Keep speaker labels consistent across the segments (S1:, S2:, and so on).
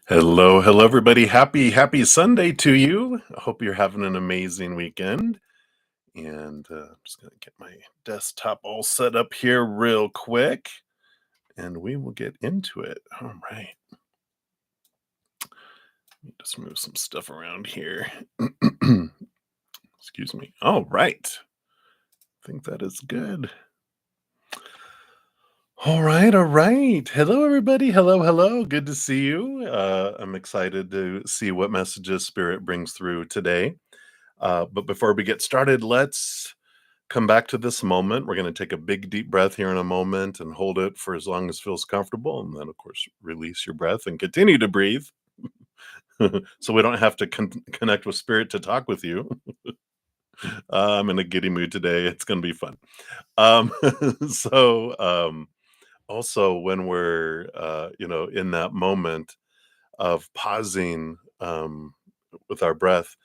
S1: Hello, everybody. Happy Sunday to you. I hope you're having an amazing weekend. And I'm just going to get my desktop all set up here real quick, and we will get into it. All right. Let me just move some stuff around here. Excuse me. All right. I think that is good. All right. Hello, everybody. Hello. Good to see you. I'm excited to see what messages Spirit brings through today. But before we get started, let's come back to this moment. We're going to take a big, deep breath here in a moment and hold it for as long as feels comfortable. And then, of course, release your breath and continue to breathe so we don't have to connect with Spirit to talk with you. I'm in a giddy mood today. It's going to be fun. Um, so, also, when we're, in that moment of pausing with our breath,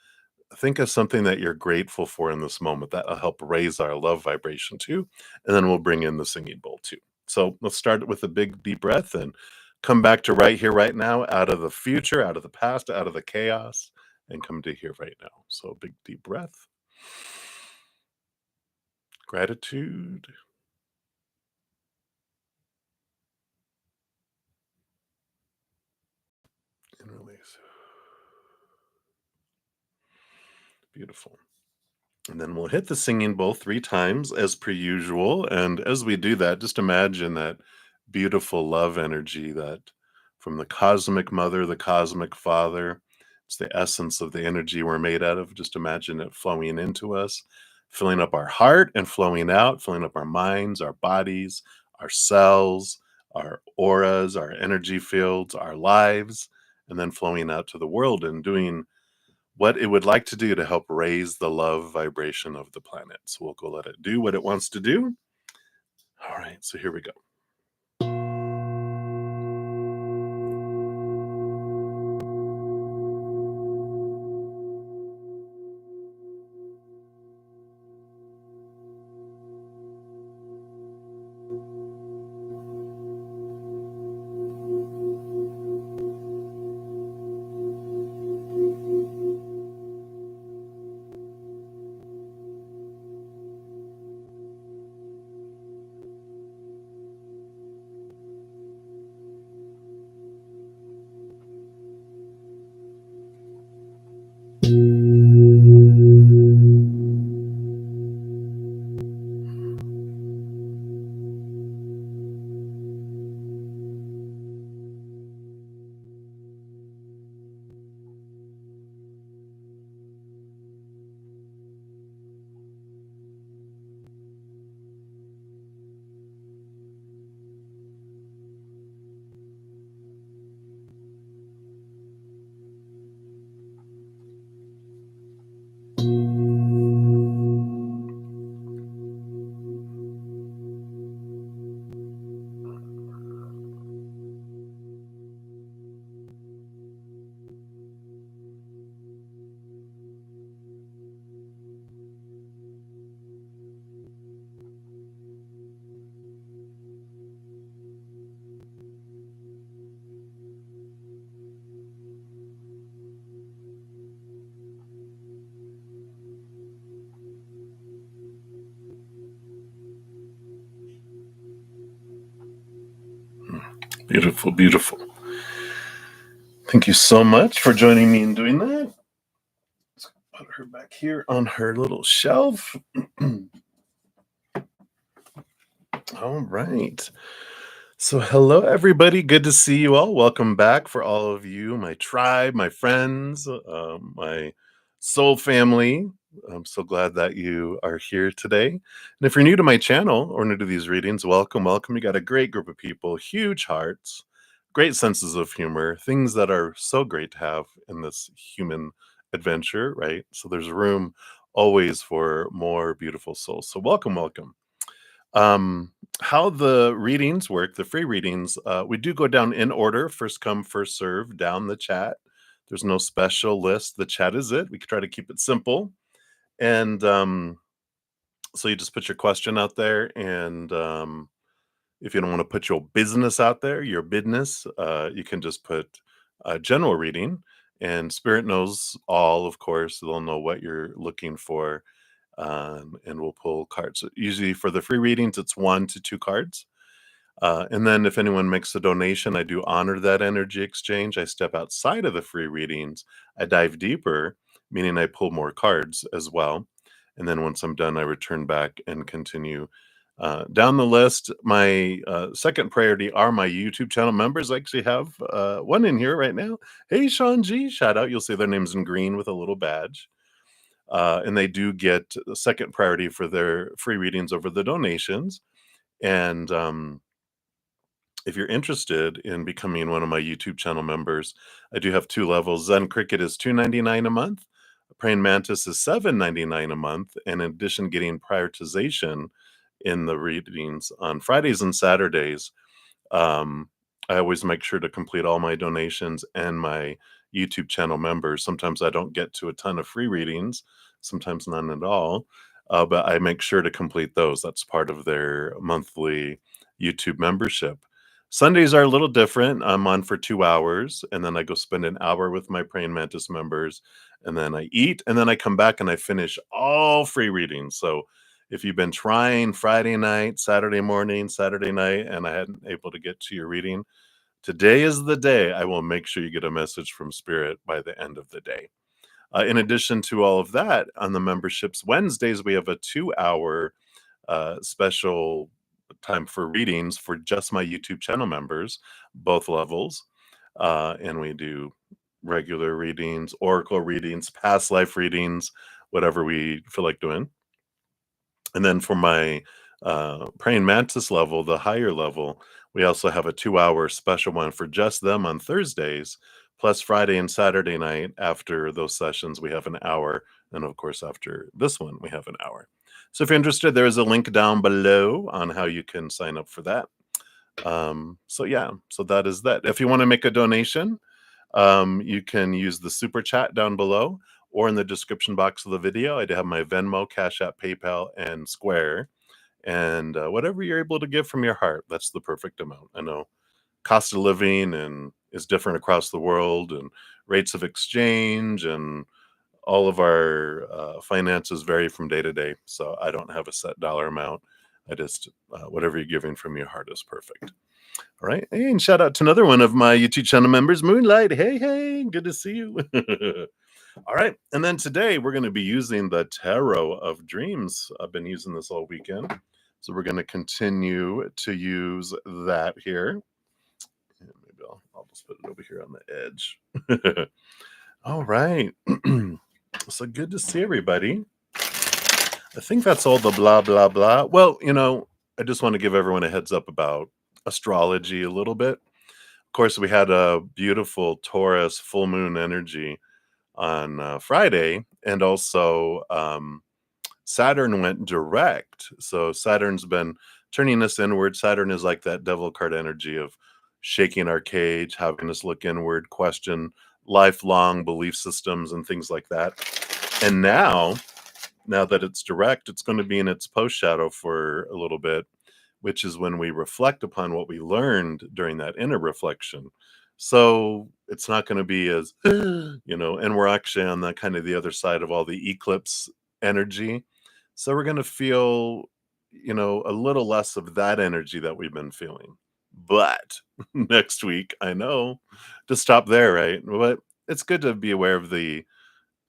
S1: think of something that you're grateful for in this moment. That'll help raise our love vibration too. And then we'll bring in the singing bowl too. So let's start with a big deep breath and come back to right here, right now, out of the future, out of the past, out of the chaos, and come to here right now. So big deep breath. Gratitude. And release. Beautiful. And then we'll hit the singing bowl 3 times as per usual. And as we do that, just imagine that beautiful love energy that from the cosmic mother, the cosmic father, it's the essence of the energy we're made out of. Just imagine it flowing into us, filling up our heart and flowing out, filling up our minds, our bodies, our cells, our auras, our energy fields, our lives, and then flowing out to the world and doing what it would like to do to help raise the love vibration of the planet. So we'll go let it do what it wants to do. All right, so here we go. Beautiful. Thank you so much for joining me in doing that. Let's put her back here on her little shelf. All right. So, hello, everybody. Good to see you all. Welcome back for all of you, my tribe, my friends, my soul family. I'm so glad that you are here today. And if you're new to my channel or new to these readings, welcome. You got a great group of people, huge hearts, great senses of humor, things that are so great to have in this human adventure, right? So, there's room always for more beautiful souls. So, welcome. Um, how the readings work, the free readings, we do go down in order, first come, first serve, down the chat. There's no special list. The chat is it. We try to keep it simple. And so you just put your question out there. And if you don't want to put your business out there, your business, you can just put general reading. And Spirit knows all, of course. They'll know what you're looking for, and we'll pull cards. Usually for the free readings, it's 1 to 2 cards. And then if anyone makes a donation, I do honor that energy exchange. I step outside of the free readings. I dive deeper, meaning I pull more cards as well. And then once I'm done, I return back and continue down the list. My second priority are my YouTube channel members. I actually have one in here right now. Hey, Sean G, shout out. You'll see their names in green with a little badge. And they do get the second priority for their free readings over the donations. And if you're interested in becoming one of my YouTube channel members, I do have 2 levels. Zen Cricket is $2.99 a month. Praying Mantis is $7.99 a month. And in addition, getting prioritization in the readings on Fridays and Saturdays. I always make sure to complete all my donations and my YouTube channel members. Sometimes I don't get to a ton of free readings, sometimes none at all, but I make sure to complete those. That's part of their monthly YouTube membership. Sundays are a little different. I'm on for 2 hours, and then I go spend an hour with my Praying Mantis members, and then I eat, and then I come back and I finish all free readings. So if you've been trying Friday night, Saturday morning, Saturday night, and I hadn't able to get to your reading, today is the day. I will make sure you get a message from Spirit by the end of the day. In addition to all of that, on the memberships Wednesdays, we have a 2 hour special time for readings for just my YouTube channel members, both levels. And we do regular readings, oracle readings, past life readings, whatever we feel like doing. And then for my praying mantis level, the higher level, we also have a 2 hour special one for just them on Thursdays. Plus Friday and Saturday night after those sessions, we have an hour. And of course, after this one, we have an hour. So if you're interested, there is a link down below on how you can sign up for that. So yeah, so that is that. If you want to make a donation, you can use the super chat down below or in the description box of the video. I do have my Venmo, Cash App, PayPal, and Square. And whatever you're able to give from your heart, that's the perfect amount. I know cost of living and is different across the world, and rates of exchange and all of our finances vary from day to day. So I don't have a set dollar amount. I just, whatever you're giving from your heart is perfect. All right. Hey, and shout out to another one of my YouTube channel members, Moonlight. Hey, hey, good to see you. All right. And then today we're going to be using the Tarot of Dreams. I've been using this all weekend. So we're going to continue to use that here. And maybe I'll just put it over here on the edge. All right. So good to see everybody. I think that's all the blah, blah, blah. Well, I just want to give everyone a heads up about astrology a little bit. Of course, we had a beautiful Taurus full moon energy on Friday, and also Saturn went direct. So Saturn's been turning us inward. Saturn is like that devil card energy of shaking our cage, having us look inward, question lifelong belief systems and things like that. And now that it's direct, it's going to be in its post shadow for a little bit, which is when we reflect upon what we learned during that inner reflection. So it's not going to be as, and we're actually on the kind of the other side of all the eclipse energy. So we're going to feel, a little less of that energy that we've been feeling. But next week, I know to stop there, right? But it's good to be aware of the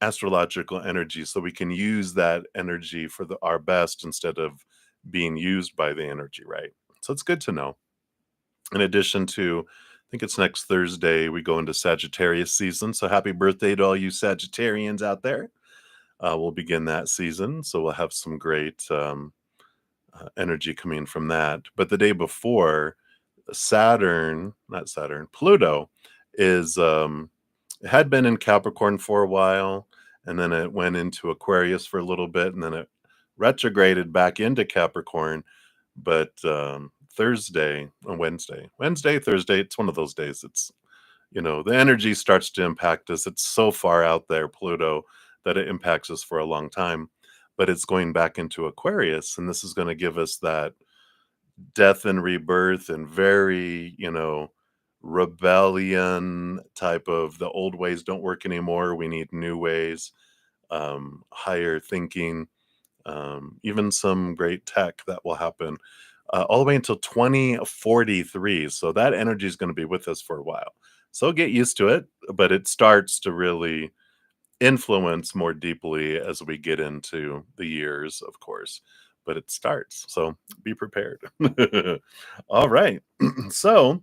S1: astrological energy so we can use that energy for our best instead of being used by the energy, right? So it's good to know. In addition to, I think it's next Thursday, we go into Sagittarius season. So happy birthday to all you Sagittarians out there. We'll begin that season. So we'll have some great energy coming from that. But the day before, Pluto is, had been in Capricorn for a while, and then it went into Aquarius for a little bit, and then it retrograded back into Capricorn. But Wednesday, Thursday, it's one of those days. It's, the energy starts to impact us. It's so far out there, Pluto, that it impacts us for a long time. But it's going back into Aquarius, and this is going to give us that death and rebirth and very, rebellion type of the old ways don't work anymore. We need new ways, higher thinking, even some great tech that will happen all the way until 2043. So that energy is going to be with us for a while. So get used to it, but it starts to really influence more deeply as we get into the years, of course. But it starts. So be prepared. All right. So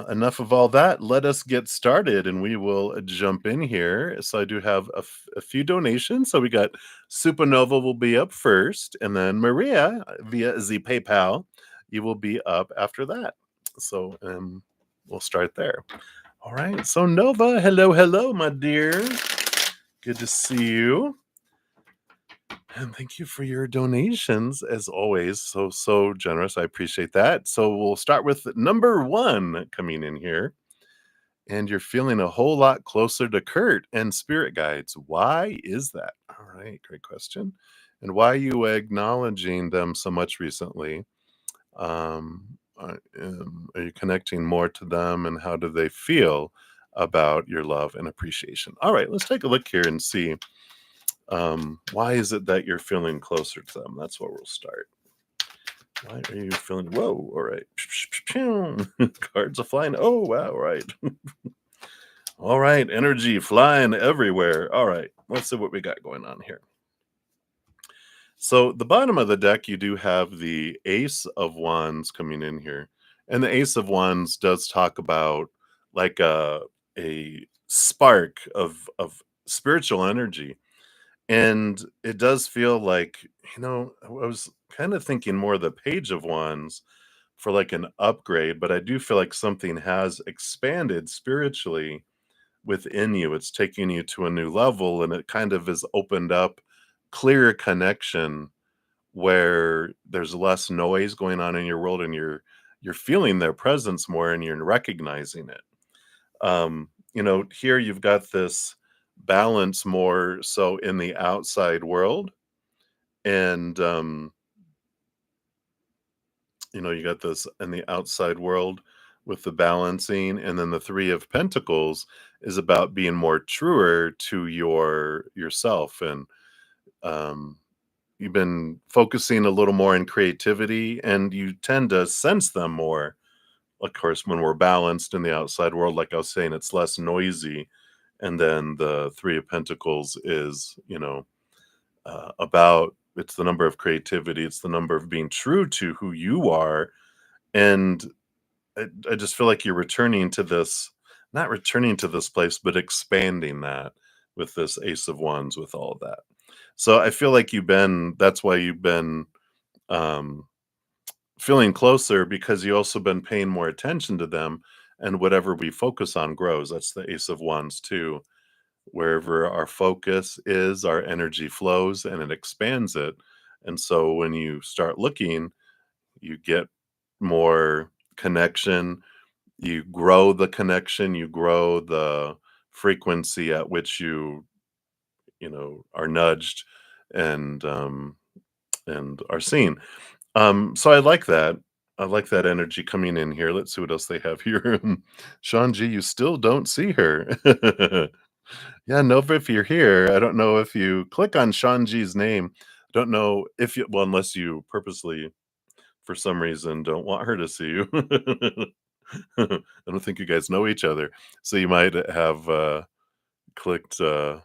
S1: enough of all that. Let us get started and we will jump in here. So, I do have a few donations. So, we got Supernova will be up first, and then Maria via the PayPal, you will be up after that. So, we'll start there. All right. So, Nova, hello, hello, my dear. Good to see you. And thank you for your donations as always. So, so generous. I appreciate that. So, we'll start with number one coming in here. And you're feeling a whole lot closer to Kurt and spirit guides. Why is that? All right, great question. And why are you acknowledging them so much recently? Are you connecting more to them, and how do they feel about your love and appreciation? All right, let's take a look here and see why is it that you're feeling closer to them? That's where we'll start. Why are you feeling? Whoa! All right, cards are flying. Oh wow! All right. All right, energy flying everywhere. All right, let's see what we got going on here. So, the bottom of the deck, you do have the Ace of Wands coming in here. And the Ace of Wands does talk about like a spark of spiritual energy. And it does feel like, I was kind of thinking more the Page of Wands for like an upgrade, but I do feel like something has expanded spiritually within you. It's taking you to a new level, and it kind of has opened up clear connection where there's less noise going on in your world, and you're feeling their presence more and you're recognizing it. Here you've got this balance more so in the outside world, and you got this in the outside world with the balancing, and then the Three of Pentacles is about being more truer to yourself, and um, you've been focusing a little more in creativity, and you tend to sense them more. Of course, when we're balanced in the outside world, like I was saying, it's less noisy, and then the Three of Pentacles is, about it's the number of creativity, it's the number of being true to who you are, and I just feel like you're returning to this, not returning to this place, but expanding that with this Ace of Wands, with all of that. So I feel like that's why you've been um, feeling closer, because you also been paying more attention to them. And whatever we focus on grows. That's the Ace of Wands, too. Wherever our focus is, our energy flows and it expands it. And so when you start looking, you get more connection, you grow the connection, you grow the frequency at which are nudged and are seen. So I like that. I like that energy coming in here. Let's see what else they have here. Sean G, you still don't see her. Yeah, Nova, if you're here, I don't know if you click on Sean G's name. Don't know if you, well, unless you purposely, for some reason, don't want her to see you. I don't think you guys know each other. So you might have clicked like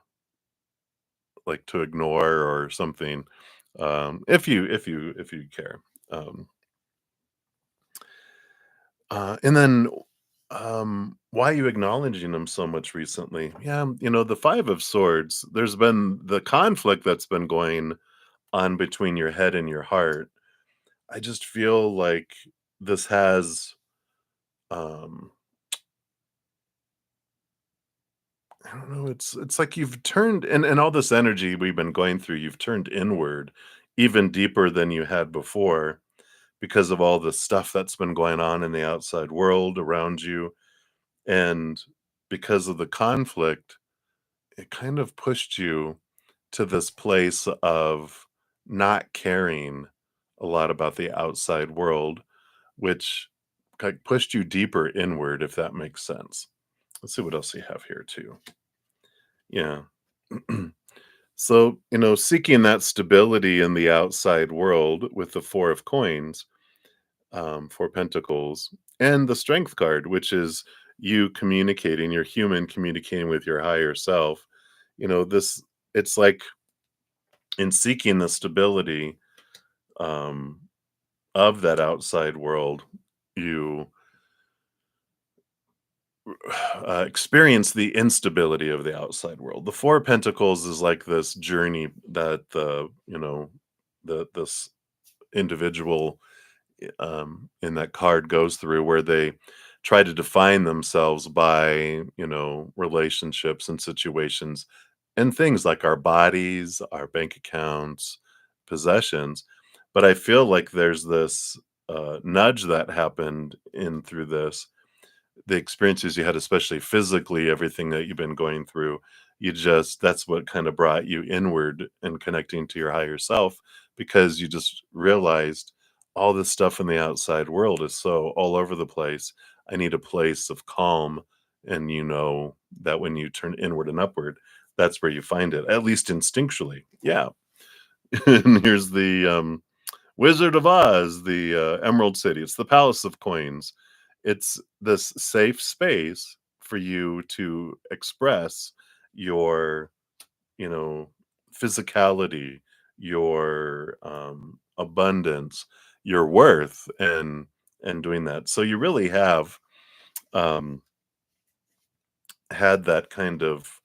S1: to ignore or something. If you care. Um, and then why are you acknowledging them so much recently? Yeah, the Five of Swords, there's been the conflict that's been going on between your head and your heart. I just feel like this has um I don't know, it's like you've turned, and all this energy we've been going through, you've turned inward even deeper than you had before, because of all the stuff that's been going on in the outside world around you. And because of the conflict, it kind of pushed you to this place of not caring a lot about the outside world, which like pushed you deeper inward, if that makes sense. Let's see what else you have here too. Yeah. So, seeking that stability in the outside world with the Four of Coins, Four Pentacles, and the Strength card, which is you communicating, your human communicating with your higher self. This, it's like in seeking the stability um, of that outside world, you experience the instability of the outside world. The Four of Pentacles is like this journey that this individual in that card goes through, where they try to define themselves by relationships and situations and things like our bodies, our bank accounts, possessions. But I feel like there's this nudge that happened in through this, the experiences you had, especially physically, everything that you've been going through, that's what kind of brought you inward and connecting to your higher self, because you just realized all this stuff in the outside world is so all over the place. I need a place of calm. And that when you turn inward and upward, that's where you find it, at least instinctually. Yeah. And here's the Wizard of Oz, the Emerald City. It's the Palace of Coins. It's this safe space for you to express your, you know, physicality, your abundance, your worth, and doing that. So you really have um, had that kind of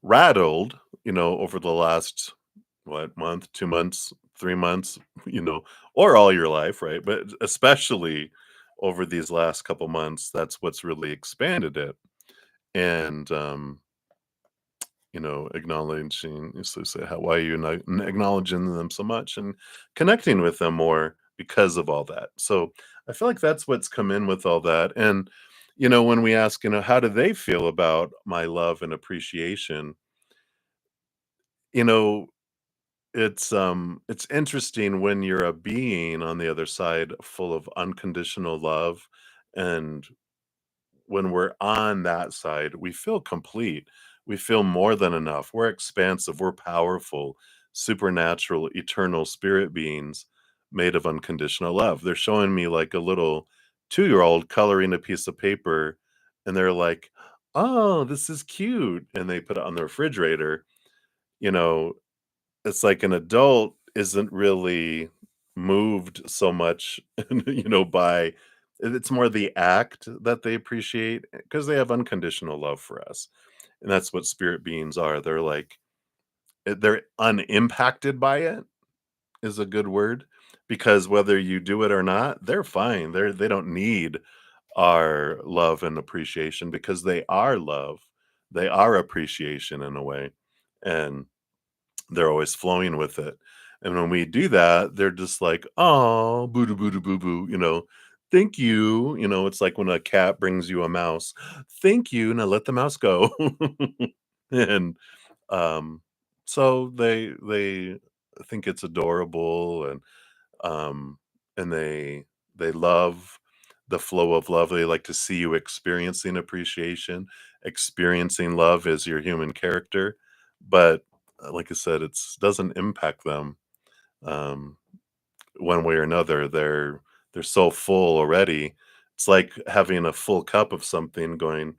S1: rattled, over the last what month, 2 months, 3 months, or all your life, right? But especially over these last couple months, that's what's really expanded it. And acknowledging, so say how why you not acknowledging them so much and connecting with them more because of all that. So I feel like that's what's come in with all that. And when we ask, how do they feel about my love and appreciation? You know, it's interesting when you're a being on the other side full of unconditional love, and when we're on that side, we feel complete. We feel more than enough. We're expansive, we're powerful, supernatural, eternal spirit beings made of unconditional love. They're showing me like a little 2-year-old coloring a piece of paper, and they're like, "Oh, this is cute." And they put it on the refrigerator. You know, it's like an adult isn't really moved so much, by it's more the act that they appreciate, because they have unconditional love for us, and that's what spirit beings are. They're like, they're unimpacted by it is a good word, because whether you do it or not, they're fine. They don't need our love and appreciation, because they are love. They are appreciation in a way, and they're always flowing with it. And when we do that, they're just like, "Oh, boo doo boo doo boo boo," "Thank you." It's like when a cat brings you a mouse. "Thank you, now let the mouse go." And, um, so they think it's adorable, um, and they love the flow of love. They like to see you experiencing appreciation, experiencing love as your human character. But like I said, it's doesn't impact them um, one way or another. They're so full already. It's like having a full cup of something going,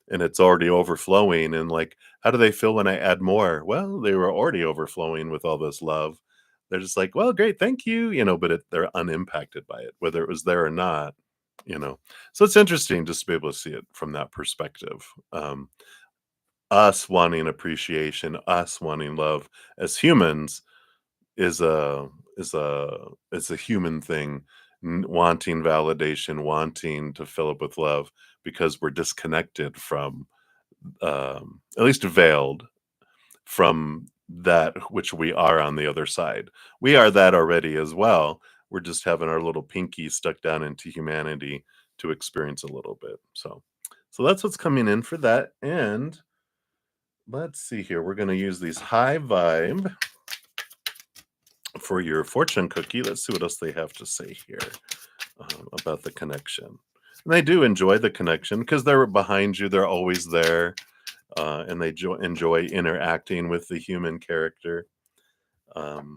S1: and it's already overflowing. And like, how do they feel when I add more? Well, they were already overflowing with all this love. They're just like, well, great, thank you, but they're unimpacted by it, whether it was there or not. you know. So it's interesting just to be able to see it from that perspective. Us wanting appreciation, us wanting love as humans is a is a human thing, wanting validation, wanting to fill up with love, because we're disconnected from, at least veiled from that which we are on the other side. We are that already as well. We're just having our little pinky stuck down into humanity to experience a little bit. So that's what's coming in for that. And let's see here. We're going to use these high vibe for your fortune cookie. Let's see what else they have to say here about the connection. And they do enjoy the connection because they're behind you, they're always there, and they enjoy interacting with the human character.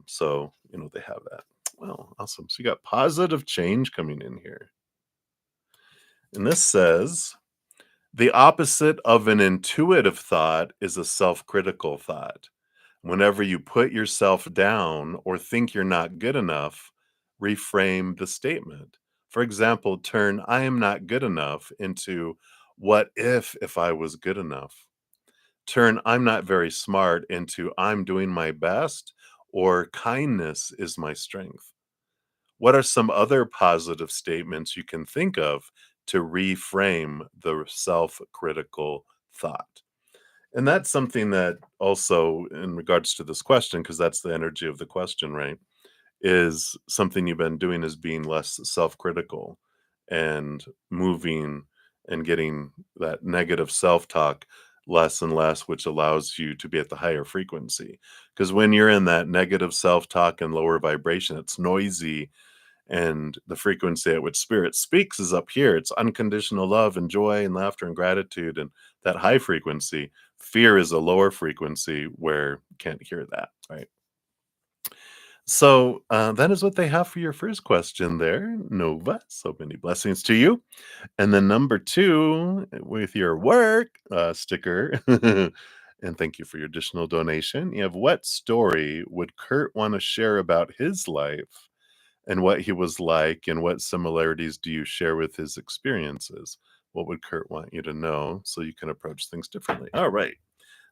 S1: So, they have that. Well, awesome. So you got positive change coming in here. And this says the opposite of an intuitive thought is a self critical thought. Whenever you put yourself down or think you're not good enough, reframe the statement. For example, turn I am not good enough into what if I was good enough? Turn I'm not very smart into I'm doing my best or kindness is my strength. What are some other positive statements you can think of to reframe the self critical thought? And that's something that also, in regards to this question, because that's the energy of the question, right? Is something you've been doing is being less self critical and moving and getting that negative self talk less and less, which allows you to be at the higher frequency. Because when you're in that negative self talk and lower vibration, it's noisy, and the frequency at which spirit speaks is up here. It's unconditional love and joy and laughter and gratitude and that high frequency. Fear is a lower frequency where you can't hear that, right? So that is what they have for your first question there, Nova. So many blessings to you. And then number two, with your work sticker, and thank you for your additional donation. You have what story would Kurt want to share about his life and what he was like, and what similarities do you share with his experiences? What would Kurt want you to know so you can approach things differently? All right,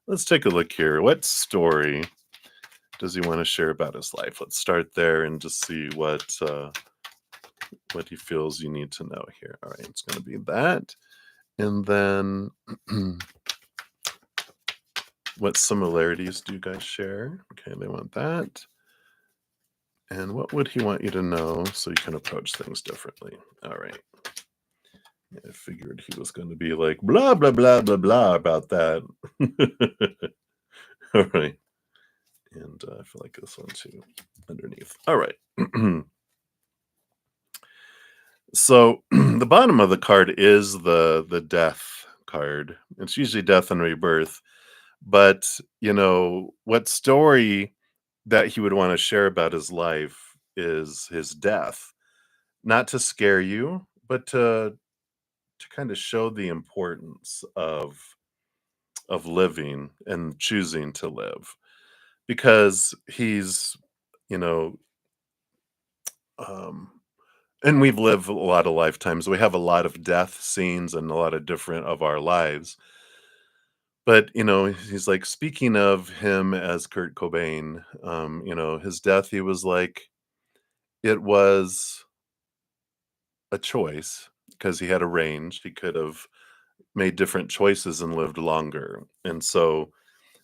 S1: let's take a look here. What story does he want to share about his life? Let's start there and just see what he feels you need to know here. All right, it's going to be that, and then what similarities do you guys share? Okay, they want that. And what would he want you to know so you can approach things differently? All right. I figured he was going to be like blah blah blah blah blah about that. All right, and I feel like this one too underneath. All right. So the bottom of the card is the death card. It's usually death and rebirth, but what story that he would want to share about his life is his death, not to scare you, but to kind of show the importance of living and choosing to live, because he's you know um and we've lived a lot of lifetimes, we have a lot of death scenes and a lot of different of our lives, but he's like, speaking of him as Kurt Cobain, his death, he was like, it was a choice because he had a range, he could have made different choices and lived longer. And so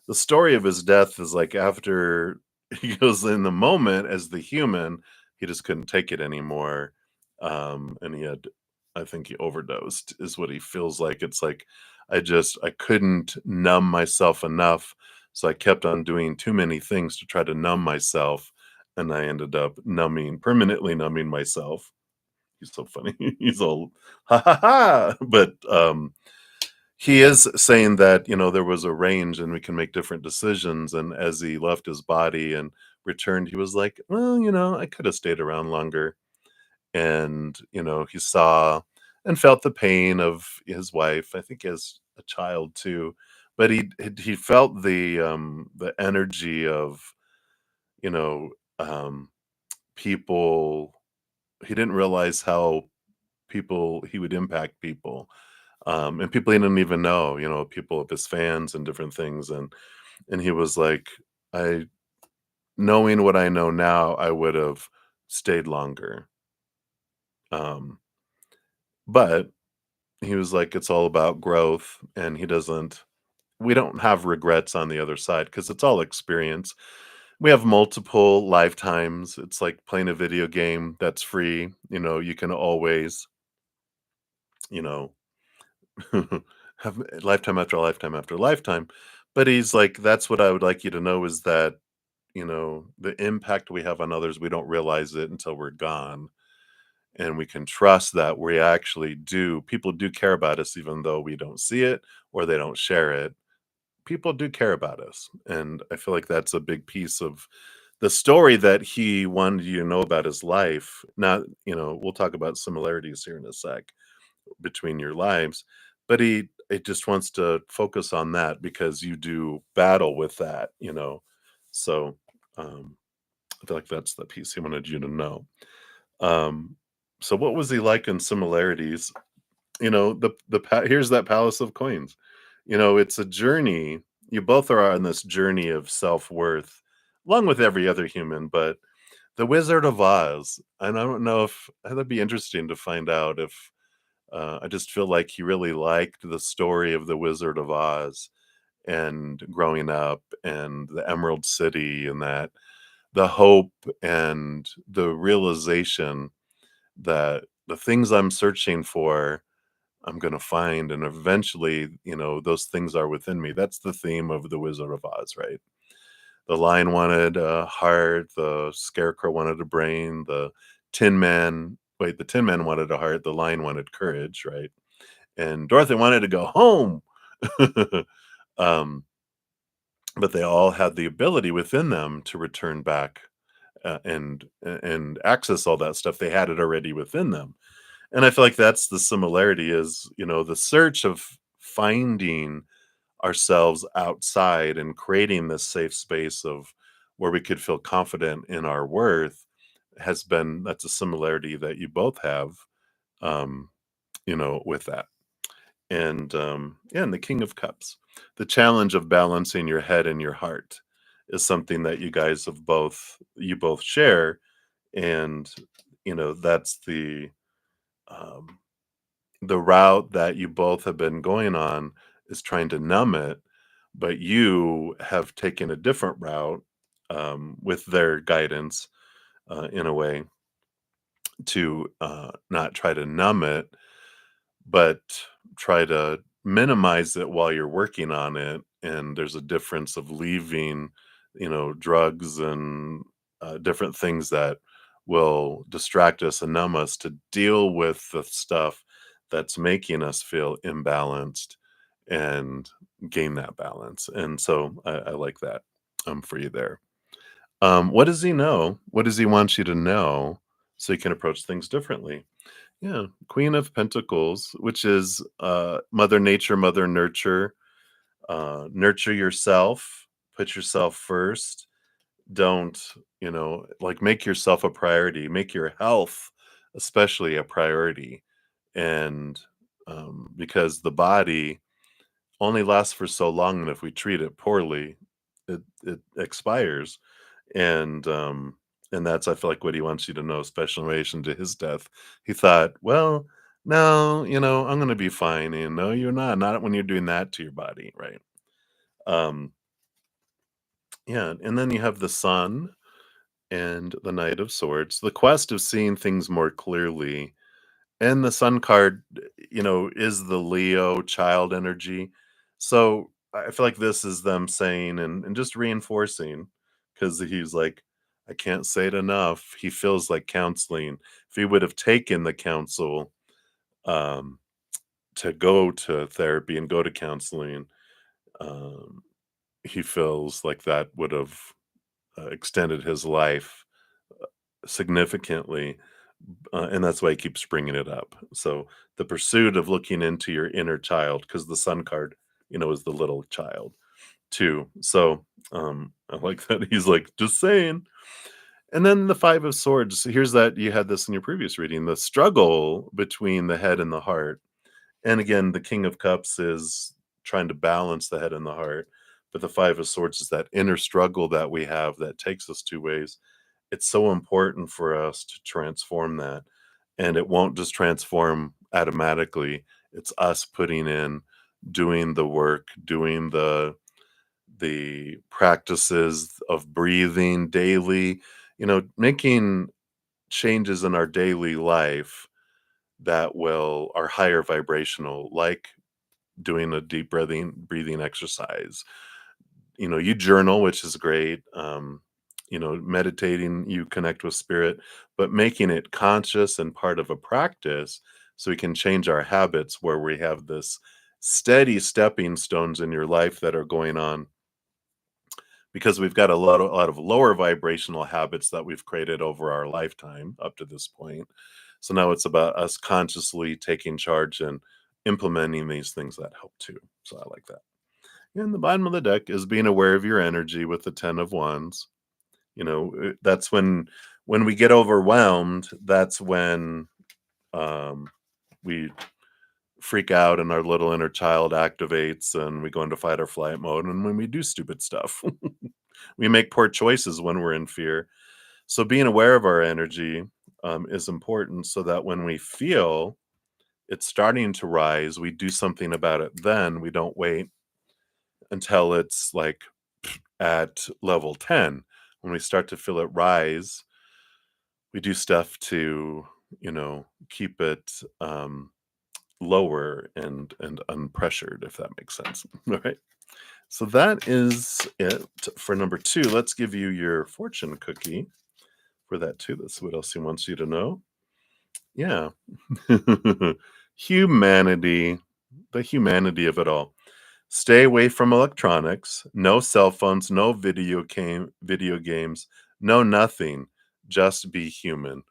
S1: the story of his death is like, after he goes, in the moment as the human, he just couldn't take it anymore. And he had, I think he overdosed, is what he feels like. It's like, I couldn't numb myself enough. So I kept on doing too many things to try to numb myself. And I ended up permanently numbing myself. He's so funny. He's all ha ha ha. But he is saying that, there was a range and we can make different decisions. And as he left his body and returned, he was like, well, I could have stayed around longer. And, he saw and felt the pain of his wife. I think he has a child too. But he felt the energy of, you know, um, people. He didn't realize how he would impact people, and people he didn't even know, people of his fans and different things, and he was like, I knowing what I know now, I would have stayed longer. Um, but he was like, it's all about growth, and we don't have regrets on the other side because it's all experience. We have multiple lifetimes. It's like playing a video game that's free. You can always, you know, have lifetime after lifetime after lifetime. But he's like, that's what I would like you to know, is that, the impact we have on others, we don't realize it until we're gone. and we can trust that we actually do people do care about us even though we don't see it or they don't share it. People do care about us, and I feel like that's a big piece of the story that he wanted you to know about his life. Not, we'll talk about similarities here in a sec between your lives, but he it just wants to focus on that because you do battle with that. So, um, I feel like that's the piece he wanted you to know. Um, so what was he like in similarities? Here's that palace of coins. It's a journey. You both are on this journey of self-worth, along with every other human, but the Wizard of Oz, and I don't know if that'd be interesting to find out if I just feel like he really liked the story of the Wizard of Oz and growing up and the Emerald City and that the hope and the realization that the things I'm searching for, I'm going to find. And eventually, those things are within me. That's the theme of the Wizard of Oz, right? The lion wanted a heart, the scarecrow wanted a brain, the Tin Man wanted a heart, the lion wanted courage, right? And Dorothy wanted to go home. um, but they all had the ability within them to return back and access all that stuff. They had it already within them. And I feel like that's the similarity is, the search of finding ourselves outside and creating this safe space of where we could feel confident in our worth that's a similarity that you both have, um, with that. And yeah, and the King of Cups. The challenge of balancing your head and your heart is something that you both share. And that's um the route that you both have been going on is trying to numb it, but you have taken a different route, with their guidance, in a way to not try to numb it, but try to minimize it while you're working on it. And there's a difference of leaving, drugs and different things that will distract us and numb us to deal with the stuff that's making us feel imbalanced and gain that balance. And so I like that, for you there. What does he know? What does he want you to know so you can approach things differently? Yeah, Queen of Pentacles, which is Mother Nature, Mother Nurture. Nurture yourself, put yourself first. Don't, like make yourself a priority, make your health especially a priority. And because the body only lasts for so long, and if we treat it poorly, it expires. And that's I feel like what he wants you to know, especially in relation to his death. He thought, well, no, I'm gonna be fine. And no, you're not. Not when you're doing that to your body, right? Um, yeah, and then you have the sun and the Knight of Swords, the quest of seeing things more clearly. And the Sun card, is the Leo child energy. So I feel like this is them saying and just reinforcing because he's like, I can't say it enough. He feels like counseling. If he would have taken the counsel, um, to go to therapy and go to counseling, um, he feels like that would have extended his life significantly. And that's why he keeps bringing it up. So the pursuit of looking into your inner child, because the Sun card, is the little child too. So I like that he's like, just saying. And then the Five of Swords. Here's that you had this in your previous reading, the struggle between the head and the heart. And again, the King of Cups is trying to balance the head and the heart. But the Five of Swords is that inner struggle that we have that takes us two ways. It's so important for us to transform that. And it won't just transform automatically. It's us putting in, doing the work, doing the practices of breathing daily, making changes in our daily life that will are higher vibrational, like doing a deep breathing exercise. You journal, which is great. meditating, you connect with spirit, but making it conscious and part of a practice so we can change our habits where we have this steady stepping stones in your life that are going on because we've got a lot of lower vibrational habits that we've created over our lifetime up to this point. So now it's about us consciously taking charge and implementing these things that help too. So I like that. And the bottom of the deck is being aware of your energy with the 10 of wands. That's when we get overwhelmed, that's when um we freak out and our little inner child activates and we go into fight or flight mode, and when we do stupid stuff. We make poor choices when we're in fear. So being aware of our energy is important so that when we feel it's starting to rise, we do something about it then. We don't wait until it's like at level 10. When we start to feel it rise, we do stuff to, keep it lower and unpressured, if that makes sense. All right. So that is it for number 2. Let's give you your fortune cookie for that too. That's what else he wants you to know. Yeah. Humanity, the humanity of it all. Stay away from electronics, no cell phones, no video games, no nothing. Just be human.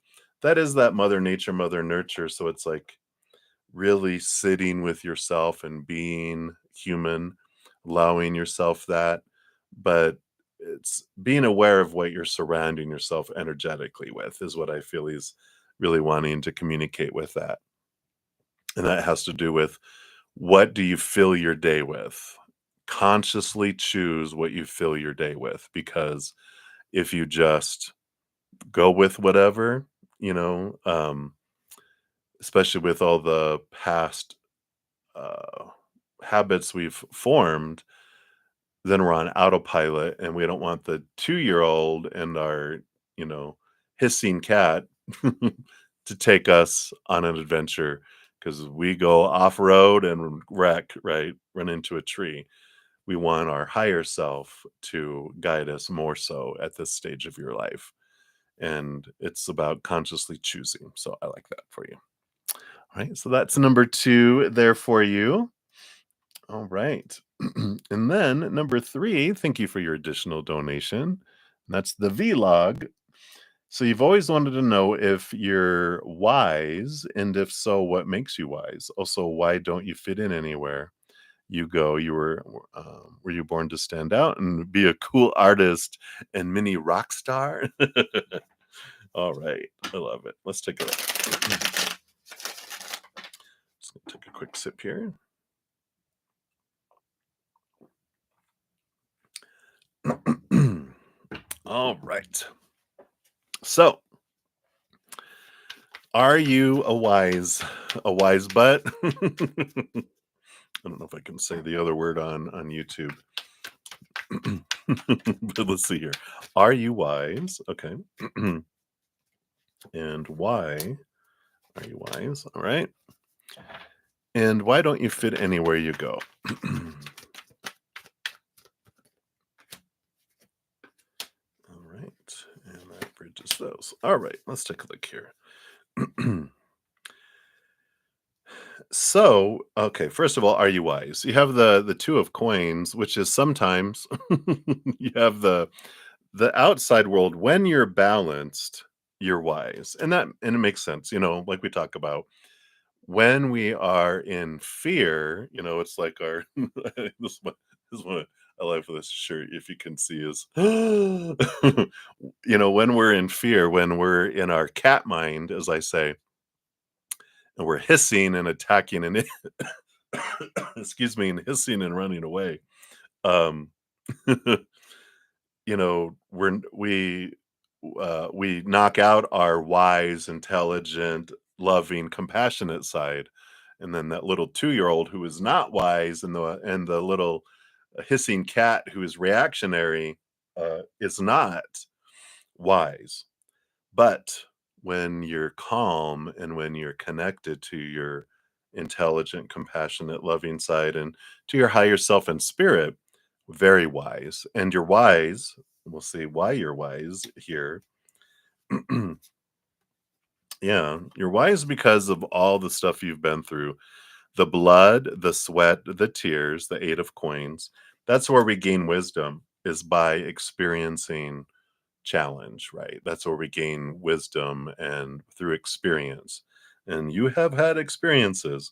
S1: That is that mother nature, mother nurture. So it's like really sitting with yourself and being human, allowing yourself that. But it's being aware of what you're surrounding yourself energetically with is what I feel he's really wanting to communicate with that. And that has to do with, what do you fill your day with? Consciously choose what you fill your day with, because if you just go with whatever, you know, um, especially with all the past uh, habits we've formed, then we're on autopilot and we don't want the 2-year-old and our, you know, hissing cat to take us on an adventure because we go off road and wreck, right? Run into a tree. We want our higher self to guide us more so at this stage of your life. And it's about consciously choosing. So I like that for you. All right. So that's number 2 there for you. All right. And then number 3, thank you for your additional donation. And that's the vlog. So you've always wanted to know if you're wise, and if so, what makes you wise? Also, why don't you fit in anywhere you go? Were you born to stand out and be a cool artist and mini rock star? All right. I love it. Let's take a look. Just gonna take a quick sip here. All right. So, are you a wise butt? I don't know if I can say the other word on YouTube. But let's see here. Are you wise? Okay. And why are you wise? All right. And why don't you fit anywhere you go? All right. And that bridges those. All right. Let's take a look here. So, okay, first of all, are you wise? You have the 2 of coins, which is sometimes you have the outside world. When you're balanced, you're wise. And it makes sense, like we talk about. When we are in fear, it's like our this one I like for this shirt, if you can see, is when we're in fear, when we're in our cat mind, as I say, and we're hissing and attacking and excuse me, and hissing and running away. Um, we knock out our wise, intelligent, loving, compassionate side, and then that little 2-year-old who is not wise, and the little hissing cat who is reactionary is not wise. But when you're calm and when you're connected to your intelligent, compassionate, loving side and to your higher self and spirit, very wise. And you're wise We'll see why you're wise here. Yeah, you're wise because of all the stuff you've been through. The blood, the sweat, the tears, the 8 of coins. That's where we gain wisdom, is by experiencing challenge, right? That's where we gain wisdom and through experience. And you have had experiences.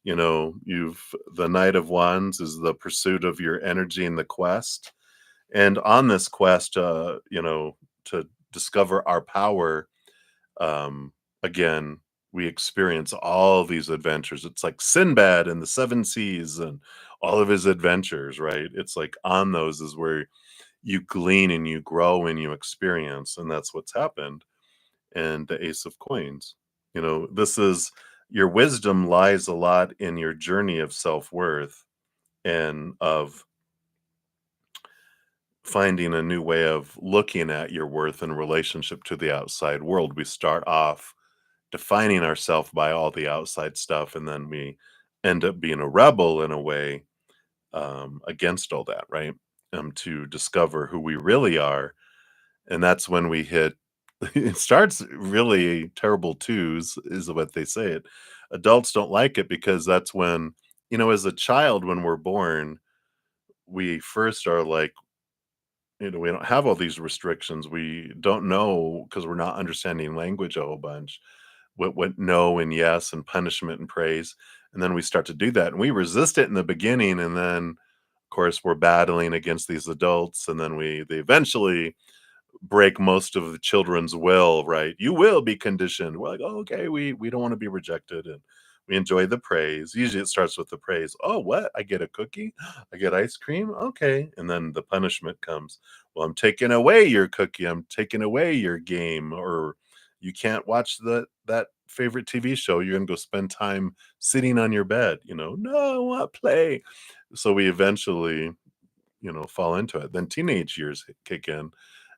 S1: You've the Knight of Wands is the pursuit of your energy in the quest. And on this quest, to discover our power, um, again, we experience all these adventures. It's like Sinbad and the Seven Seas and all of his adventures, right? It's like on those is where you glean and you grow and you experience, and that's what's happened. And the Ace of Coins, this is your wisdom lies a lot in your journey of self worth and of finding a new way of looking at your worth in relationship to the outside world. We start off defining ourselves by all the outside stuff, and then we end up being a rebel in a way, against all that, right? To discover who we really are, and that's when we hit. It starts really terrible twos, is what they say. It adults don't like it because that's when, as a child, when we're born, we first are like, we don't have all these restrictions. We don't know because we're not understanding language a whole bunch. What no and yes and punishment and praise, and then we start to do that, and we resist it in the beginning, and then, of course, we're battling against these adults, and then they eventually break most of the children's will, right? You will be conditioned. We're like, oh, okay, we don't want to be rejected, and we enjoy the praise. Usually it starts with the praise. Oh, what? I get a cookie? I get ice cream? Okay. And then the punishment comes. Well, I'm taking away your cookie. I'm taking away your game, or you can't watch that favorite TV show. You're gonna go spend time sitting on your bed, no, I want play. So we eventually, fall into it. Then teenage years kick in,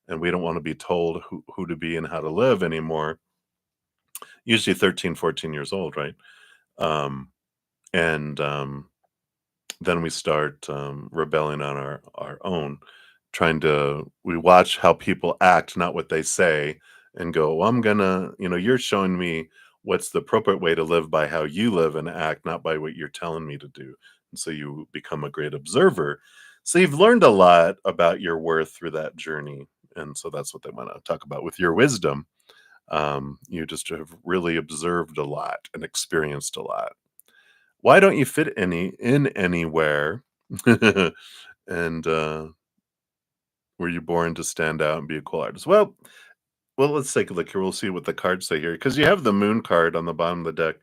S1: and we don't want to be told who to be and how to live anymore. Usually 13, 14 years old, right? Um, and then we start rebelling on our own, we watch how people act, not what they say, and go, well, I'm gonna, you're showing me what's the appropriate way to live by how you live and act, not by what you're telling me to do. And so you become a great observer. So you've learned a lot about your worth through that journey. And so that's what they want to talk about with your wisdom. You just have really observed a lot and experienced a lot. Why don't you fit in anywhere? And were you born to stand out and be a cool artist? Well, let's take a look here. We'll see what the cards say here, because you have the moon card on the bottom of the deck,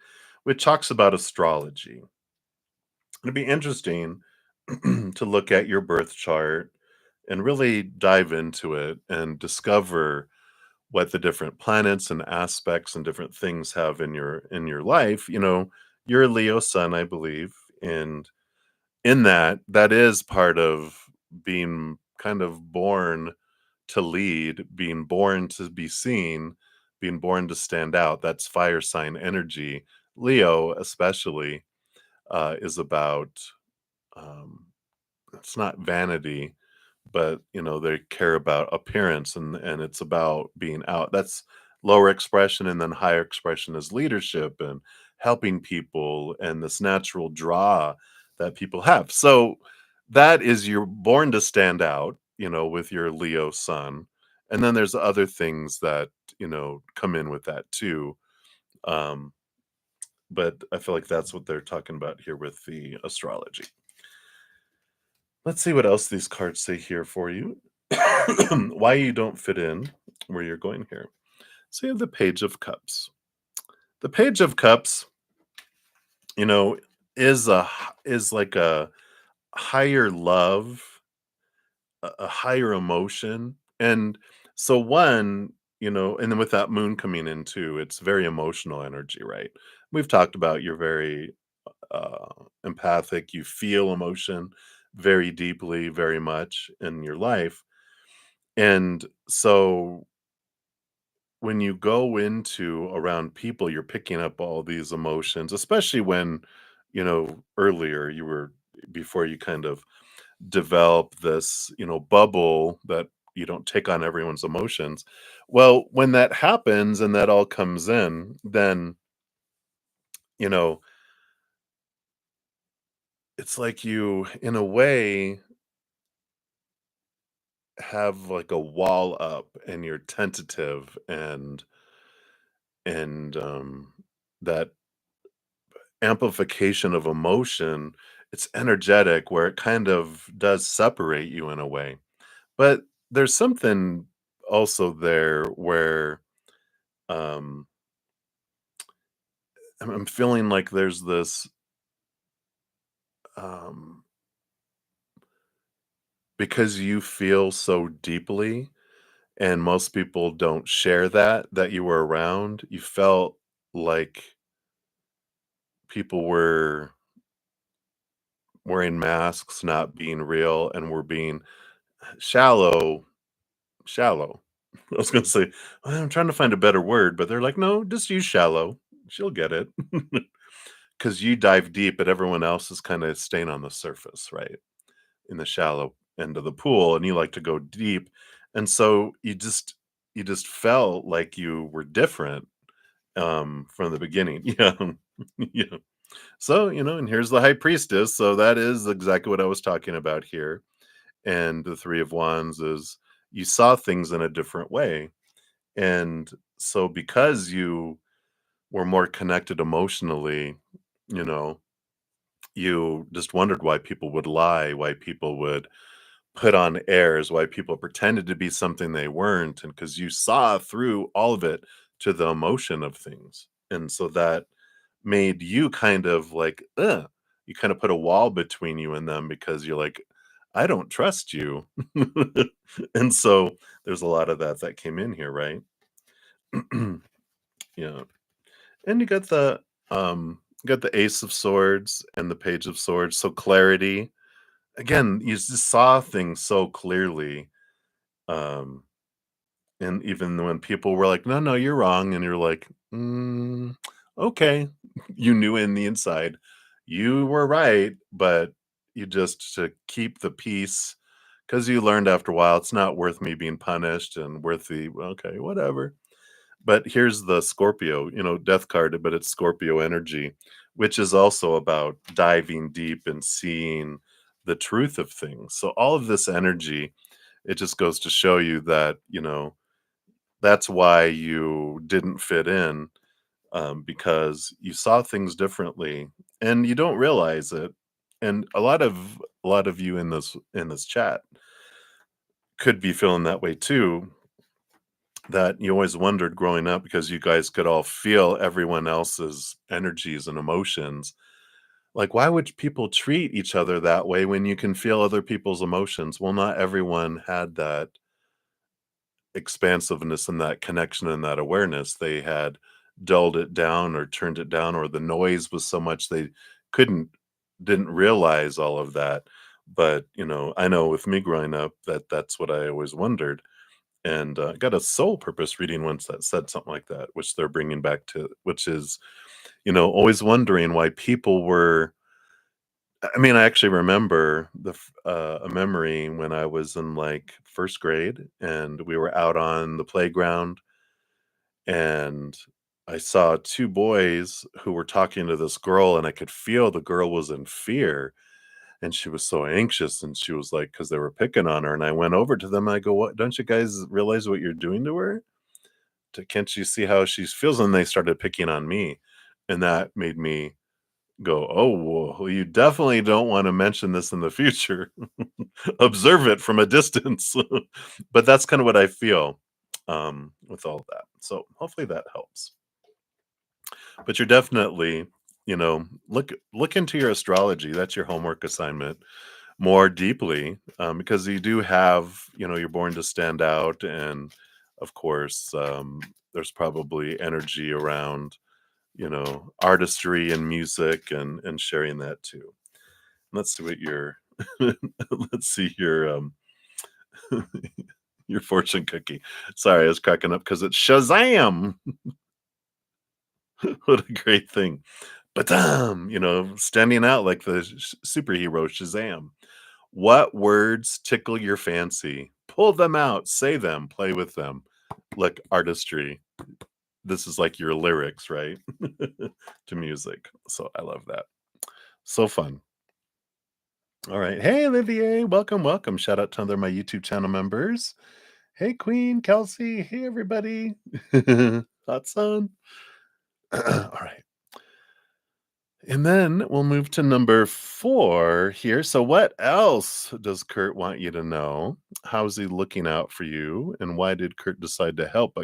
S1: which talks about astrology. It'd be interesting to look at your birth chart and really dive into it and discover what the different planets and aspects and different things have in your life. You're a Leo sun, I believe, and in that is part of being kind of born to lead, being born to be seen, being born to stand out. That's fire sign energy. Leo, especially, is about, um, it's not vanity, but they care about appearance, and it's about being out. That's lower expression, and then higher expression is leadership and helping people and this natural draw that people have. So that is, you're born to stand out, with your Leo sun. And then there's other things that, come in with that too. Um, but I feel like that's what they're talking about here with the astrology. Let's see what else these cards say here for you. Why you don't fit in where you're going here. So you have the Page of Cups. The Page of Cups, you know, is like a higher love, a higher emotion. And so one, and then with that moon coming in too, it's very emotional energy, right? We've talked about you're very uh, empathic. You feel emotion very deeply, very much in your life. And so when you go into around people, you're picking up all these emotions, especially when, earlier before you kind of develop this, bubble that don't take on everyone's emotions. Well, when that happens and that all comes in, then, you know, it's like you, in a way, have like a wall up and you're tentative and that amplification of emotion, it's energetic where it kind of does separate you in a way. But there's something also there where um I'm feeling like there's this um because you feel so deeply and most people don't share that you were around, you felt like people were wearing masks, not being real, and were being shallow shallow. I was gonna say, I'm trying to find a better word, but they're like, "No, just use shallow. She'll get it." Because you dive deep, but everyone else is kinda staying on the surface, right? In the shallow end of the pool, and you like to go deep, and so you just felt like you were different, from the beginning. Yeah. Yeah. So, and here's the high priestess, so that is exactly what I was talking about here, and the 3 of Wands is you saw things in a different way, and so because you were more connected emotionally, you know, you just wondered why people would lie, why people would put on airs, why people pretended to be something they weren't, and because you saw through all of it to the emotion of things, and so that made you kind of like, ugh. You kind of put a wall between you and them because you're like, "I don't trust you." And so there's a lot of that came in here, right? Yeah. And you got the Ace of Swords and the Page of Swords, so clarity. Again, you just saw things so clearly, um, and even when people were like, "No, no, you're wrong," and you're like, okay." You knew in the inside you were right, but you just to keep the peace because you learned after a while, it's not worth me being punished and worth the okay, whatever. But here's the Scorpio, death card, but it's Scorpio energy, which is also about diving deep and seeing the truth of things. So all of this energy, it just goes to show you that, that's why you didn't fit in, because you saw things differently and you don't realize it. And a lot of you in this chat could be feeling that way too, that you always wondered growing up because you guys could all feel everyone else's energies and emotions. Like, why would people treat each other that way when you can feel other people's emotions? Well, not everyone had that expansiveness and that connection and that awareness. They had dulled it down or turned it down, or the noise was so much they couldn't didn't realize all of that. But I know with me growing up that's what I always wondered, and I got a soul purpose reading once that said something like that, which they're bringing back to, which is, always wondering why people were. I mean, I actually remember a memory when I was in like first grade, and we were out on the playground, and I saw two boys who were talking to this girl, and I could feel the girl was in fear, and she was so anxious, and she was like, because they were picking on her, and I went over to them. I go, "What? Don't you guys realize what you're doing to her? Can't you see how she feels?" And they started picking on me, and that made me go, "Oh, well, you definitely don't wanna mention this in the future. Observe it from a distance." But that's kinda what I feel, with all of that. So, hopefully that helps. But you're definitely, look into your astrology. That's your homework assignment more deeply, because you do have, you're born to stand out, and, of course, there's probably energy around, artistry and music and sharing that too. Let's see what your let's see your fortune cookie. Sorry, I was cracking up because it's Shazam! What a great thing. But standing out like the superhero Shazam. What words tickle your fancy? Pull them out, say them, play with them. Look, artistry. This is like your lyrics, right? To music. So I love that. So fun. All right. Hey, Olivier. Welcome, welcome. Shout out to other my YouTube channel members. Hey, Queen, Kelsey. Hey, everybody. Hot sun. All right. And then we'll move to number 4 here. So, what else does Kurt want you to know? How's he looking out for you? And why did Kurt decide to help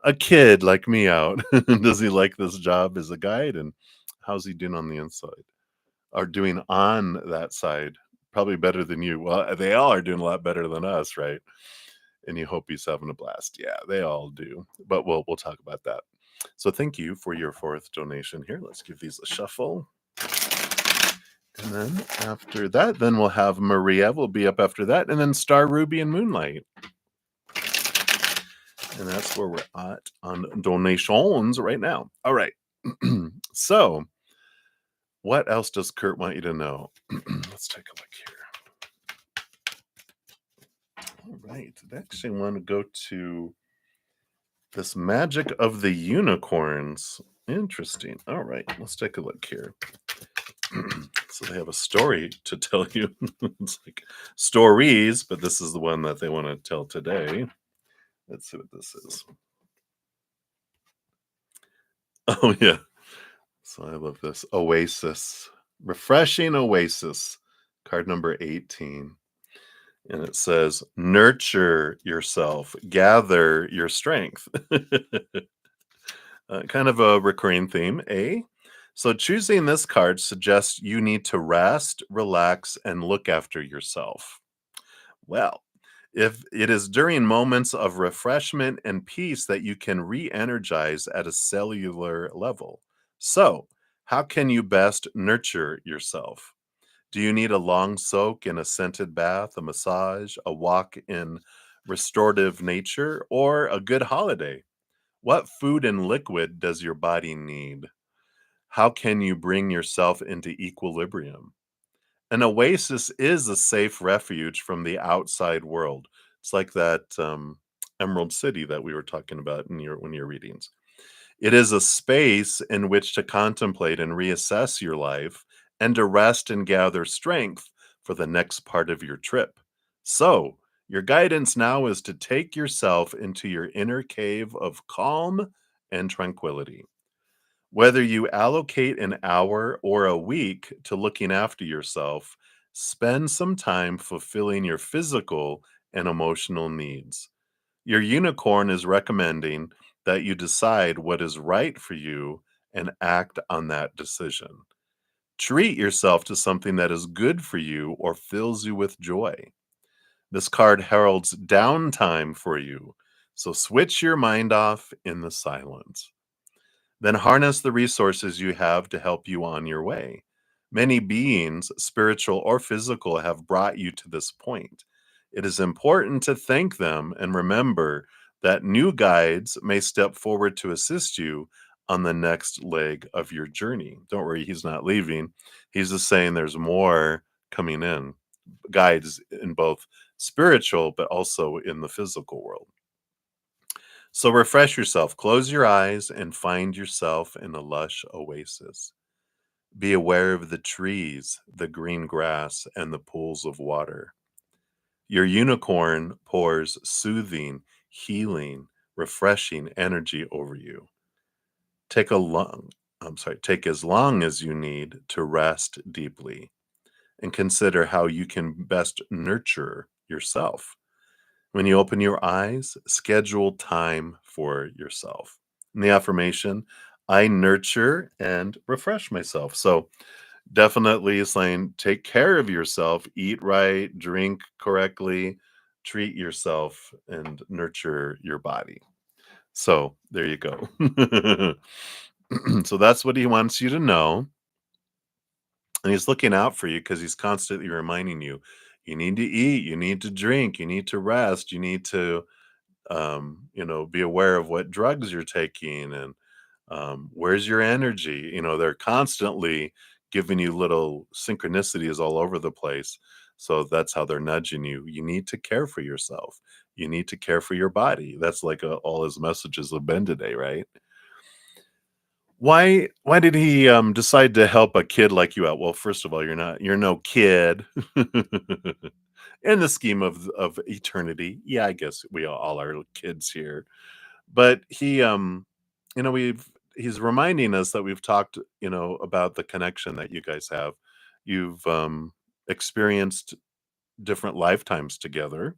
S1: a kid like me out? Does he like this job as a guide? And how's he doing on the inside? Or doing on that side? Probably better than you. Well, they all are doing a lot better than us, right? And you hope he's having a blast. Yeah, they all do. But we'll talk about that. So thank you for your 4th donation here. Let's give these a shuffle. And then after that, then we'll have Maria will be up after that, and then Star Ruby and Moonlight. And that's where we're at on donations right now. All right. So what else does Kurt want you to know? Let's take a look here. All right. I actually want to go to this magic of the unicorns. Interesting. All right. Let's take a look here. So they have a story to tell you. It's like stories, but this is the one that they want to tell today. Let's see what this is. Oh, yeah. So I love this. Oasis. Refreshing Oasis. Card number 18. And it says, nurture yourself, gather your strength. Kind of a recurring theme, eh? So choosing this card suggests you need to rest, relax, and look after yourself. Well, if it is during moments of refreshment and peace that you can re energize at a cellular level. So, how can you best nurture yourself? Do you need a long soak in a scented bath, a massage, a walk in restorative nature, or a good holiday? What food and liquid does your body need? How can you bring yourself into equilibrium? An oasis is a safe refuge from the outside world. It's like that Emerald City that we were talking about in your one of your readings. It is a space in which to contemplate and reassess your life and to rest and gather strength for the next part of your trip. So, your guidance now is to take yourself into your inner cave of calm and tranquility. Whether you allocate an hour or a week to looking after yourself, spend some time fulfilling your physical and emotional needs. Your unicorn is recommending that you decide what is right for you and act on that decision. Treat yourself to something that is good for you or fills you with joy. This card heralds downtime for you, so switch your mind off in the silence. Then harness the resources you have to help you on your way. Many beings, spiritual or physical, have brought you to this point. It is important to thank them and remember that new guides may step forward to assist you on the next leg of your journey. Don't worry, he's not leaving. He's just saying there's more coming in, guides in both spiritual but also in the physical world. So refresh yourself, close your eyes, and find yourself in a lush oasis. Be aware of the trees, the green grass, and the pools of water. Your unicorn pours soothing, healing, refreshing energy over you. Take a long, take as long as you need to rest deeply and consider how you can best nurture yourself. When you open your eyes, schedule time for yourself. And the affirmation, I nurture and refresh myself. So definitely saying take care of yourself, eat right, drink correctly, treat yourself, and nurture your body. So there you go. So that's what he wants you to know. And he's looking out for you because he's constantly reminding you you need to eat, you need to drink, you need to rest, you need to be aware of what drugs you're taking and where's your energy. They're constantly giving you little synchronicities all over the place. So that's how they're nudging you. You need to care for yourself. You need to care for your body. That's like all his messages have been today, right? Why did he decide to help a kid like you out? Well, first of all, you're no kid in the scheme of eternity. Yeah, I guess we all are kids here. But he's reminding us that we've talked, about the connection that you guys have. You've experienced different lifetimes together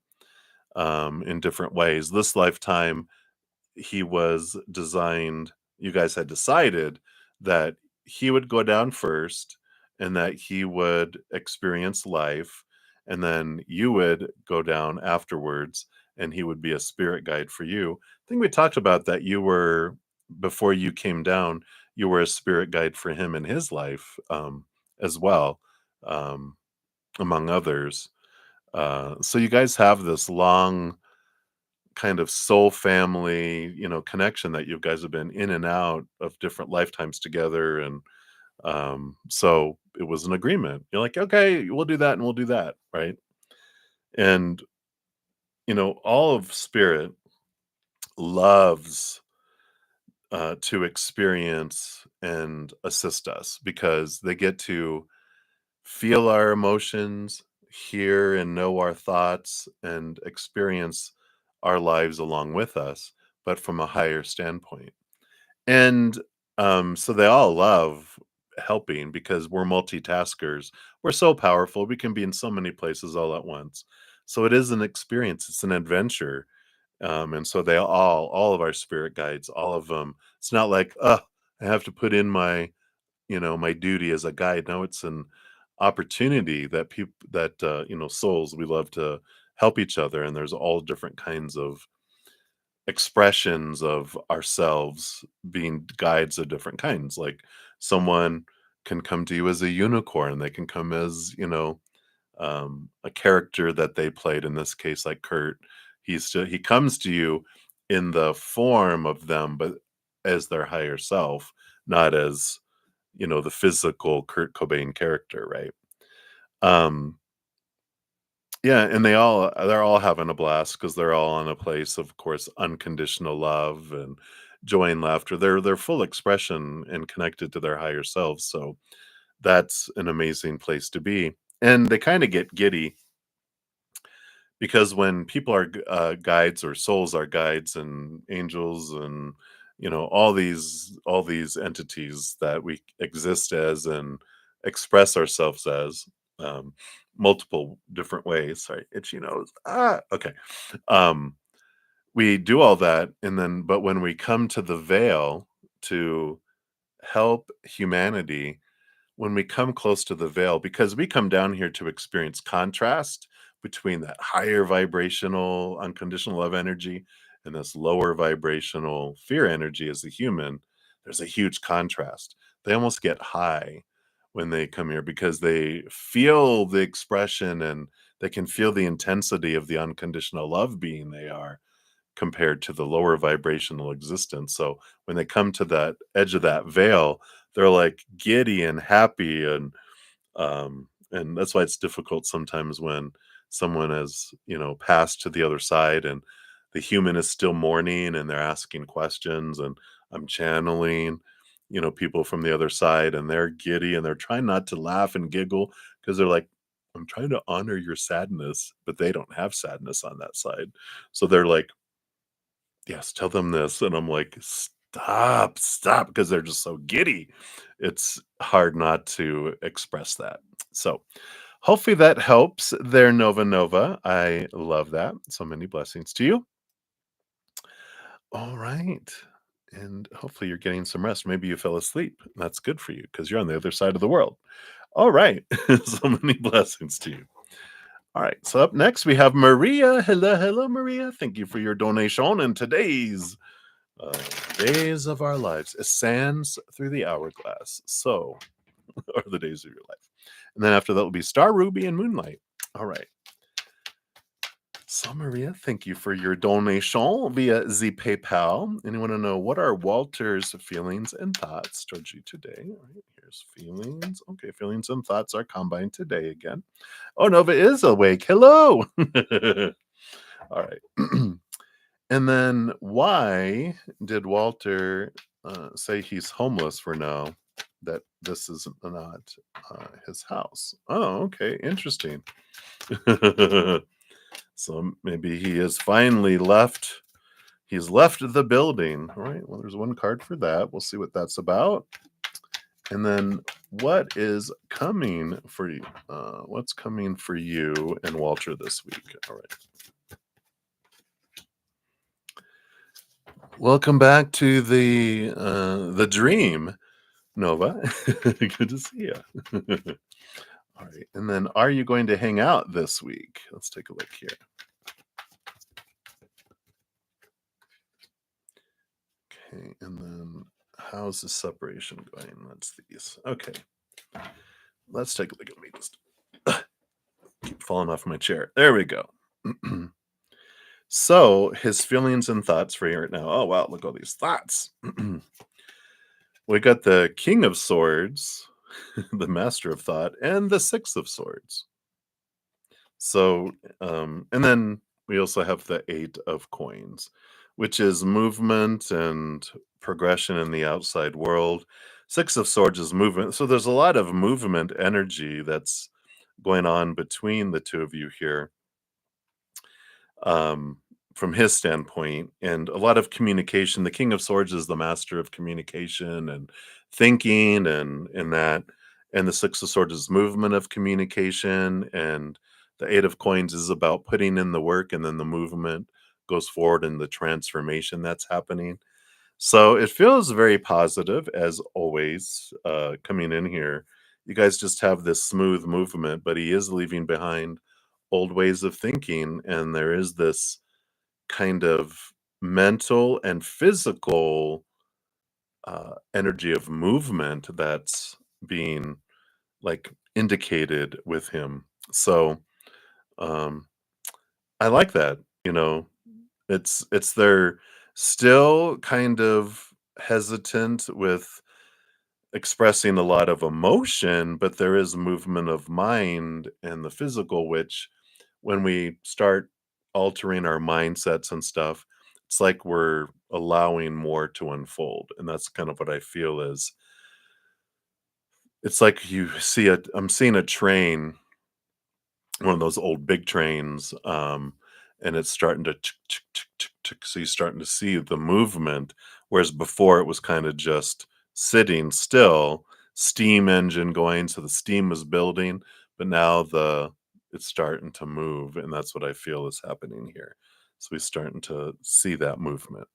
S1: in different ways. This lifetime, he was designed you guys had decided that he would go down first and that he would experience life, and then you would go down afterwards, and he would be a spirit guide for you. I think we talked about that you were before you came down, you were a spirit guide for him in his life, as well, um, among others. So you guys have this long kind of soul family, connection that you guys have been in and out of different lifetimes together. And so it was an agreement. You're like, okay, we'll do that and we'll do that. Right. And, all of spirit loves to experience and assist us because they get to feel our emotions, hear and know our thoughts, and experience our lives along with us, but from a higher standpoint. And so they all love helping because we're multitaskers. We're so powerful. We can be in so many places all at once. So it is an experience, it's an adventure. And so all of our spirit guides, all of them, it's not like, I have to put in my duty as a guide. No, it's an opportunity that people that souls, we love to help each other, and there's all different kinds of expressions of ourselves being guides of different kinds. Like someone can come to you as a unicorn, they can come as a character that they played, in this case like Kurt. He comes to you in the form of them, but as their higher self, not as the physical Kurt Cobain character, right? Um, yeah, and they're all having a blast because 'cause they're all in a place of course, unconditional love and joy and laughter. They're full expression and connected to their higher selves, so that's an amazing place to be. And they kinda get giddy because when people are guides, or souls are guides and angels and all these entities that we exist as and express ourselves as, um, multiple different ways. Sorry, itchy nose. Okay. um, we do all that, and then but when we come to the veil to help humanity, when we come close to the veil, because we come down here to experience contrast between that higher vibrational unconditional love energy and this lower vibrational fear energy as a human, there's a huge contrast. They almost get high when they come here because they feel the expression and they can feel the intensity of the unconditional love being they are compared to the lower vibrational existence. So when they come to that edge of that veil, they're like giddy and happy, and that's why it's difficult sometimes when someone has, passed to the other side and the human is still mourning and they're asking questions, and I'm channeling, people from the other side, and they're giddy and they're trying not to laugh and giggle because they're like, I'm trying to honor your sadness, but they don't have sadness on that side. So they're like, yes, tell them this, and I'm like, "Stop, stop," because 'cause they're just so giddy. It's hard not to express that. So, hopefully that helps there, Nova Nova. I love that. So many blessings to you. Alright, and hopefully you're getting some rest. Maybe you fell asleep. That's good for you because 'cause you're on the other side of the world. Alright, so many blessings to you. Alright, so up next, we have Maria. Hello, hello, Maria. Thank you for your donation in today's uh, days of our lives. It sands through the hourglass. So are the days of your life. And then after that will be Star Ruby and Moonlight. All right. So, Maria, thank you for your donation via the PayPal. And you want to know what are Walter's feelings and thoughts towards you today? All right, here's feelings. Okay, feelings and thoughts are combined today again. Oh, Nova is awake. Hello. All right. And then why did Walter say he's homeless for now? That this is not his house. Oh, okay. Interesting. So maybe he has finally left. He's left the building. All right. Well, there's one card for that. We'll see what that's about. And then what is coming for you? What's coming for you and Walter this week? All right. Welcome back to the dream, Nova. Good to see you. All right. And then are you going to hang out this week? Let's take a look here. Okay, and then how's the separation going? That's these. Okay. Let's take a look at me. Just keep falling off my chair. There we go. So his feelings and thoughts for you right now. Oh wow, look at all these thoughts. We got the King of Swords, the Master of Thought, and the Six of Swords. So, and then we also have the Eight of Coins, which is movement and progression in the outside world. Six of Swords is movement. So there's a lot of movement energy that's going on between the two of you here, um, from his standpoint, and a lot of communication. The King of Swords is the master of communication and thinking and that. And the Six of Swords is movement of communication, and the Eight of Coins is about putting in the work, and then the movement goes forward in the transformation that's happening. So it feels very positive as always, coming in here. You guys just have this smooth movement, but he is leaving behind old ways of thinking, and there is this kind of mental and physical energy of movement that's being like indicated with him. So um I like that, you know. It's they're still kind of hesitant with expressing a lot of emotion, but there is movement of mind and the physical, which when we start altering our mindsets and stuff, it's like we're allowing more to unfold. And that's kind of what I feel is it's like I'm seeing a train, one of those old big trains, and it's starting to tick, tick, tick, tick, tick. So you're starting to see the movement, whereas before it was kind of just sitting still, steam engine going, so the steam was building, but now the it's starting to move, and that's what I feel is happening here. So we're starting to see that movement.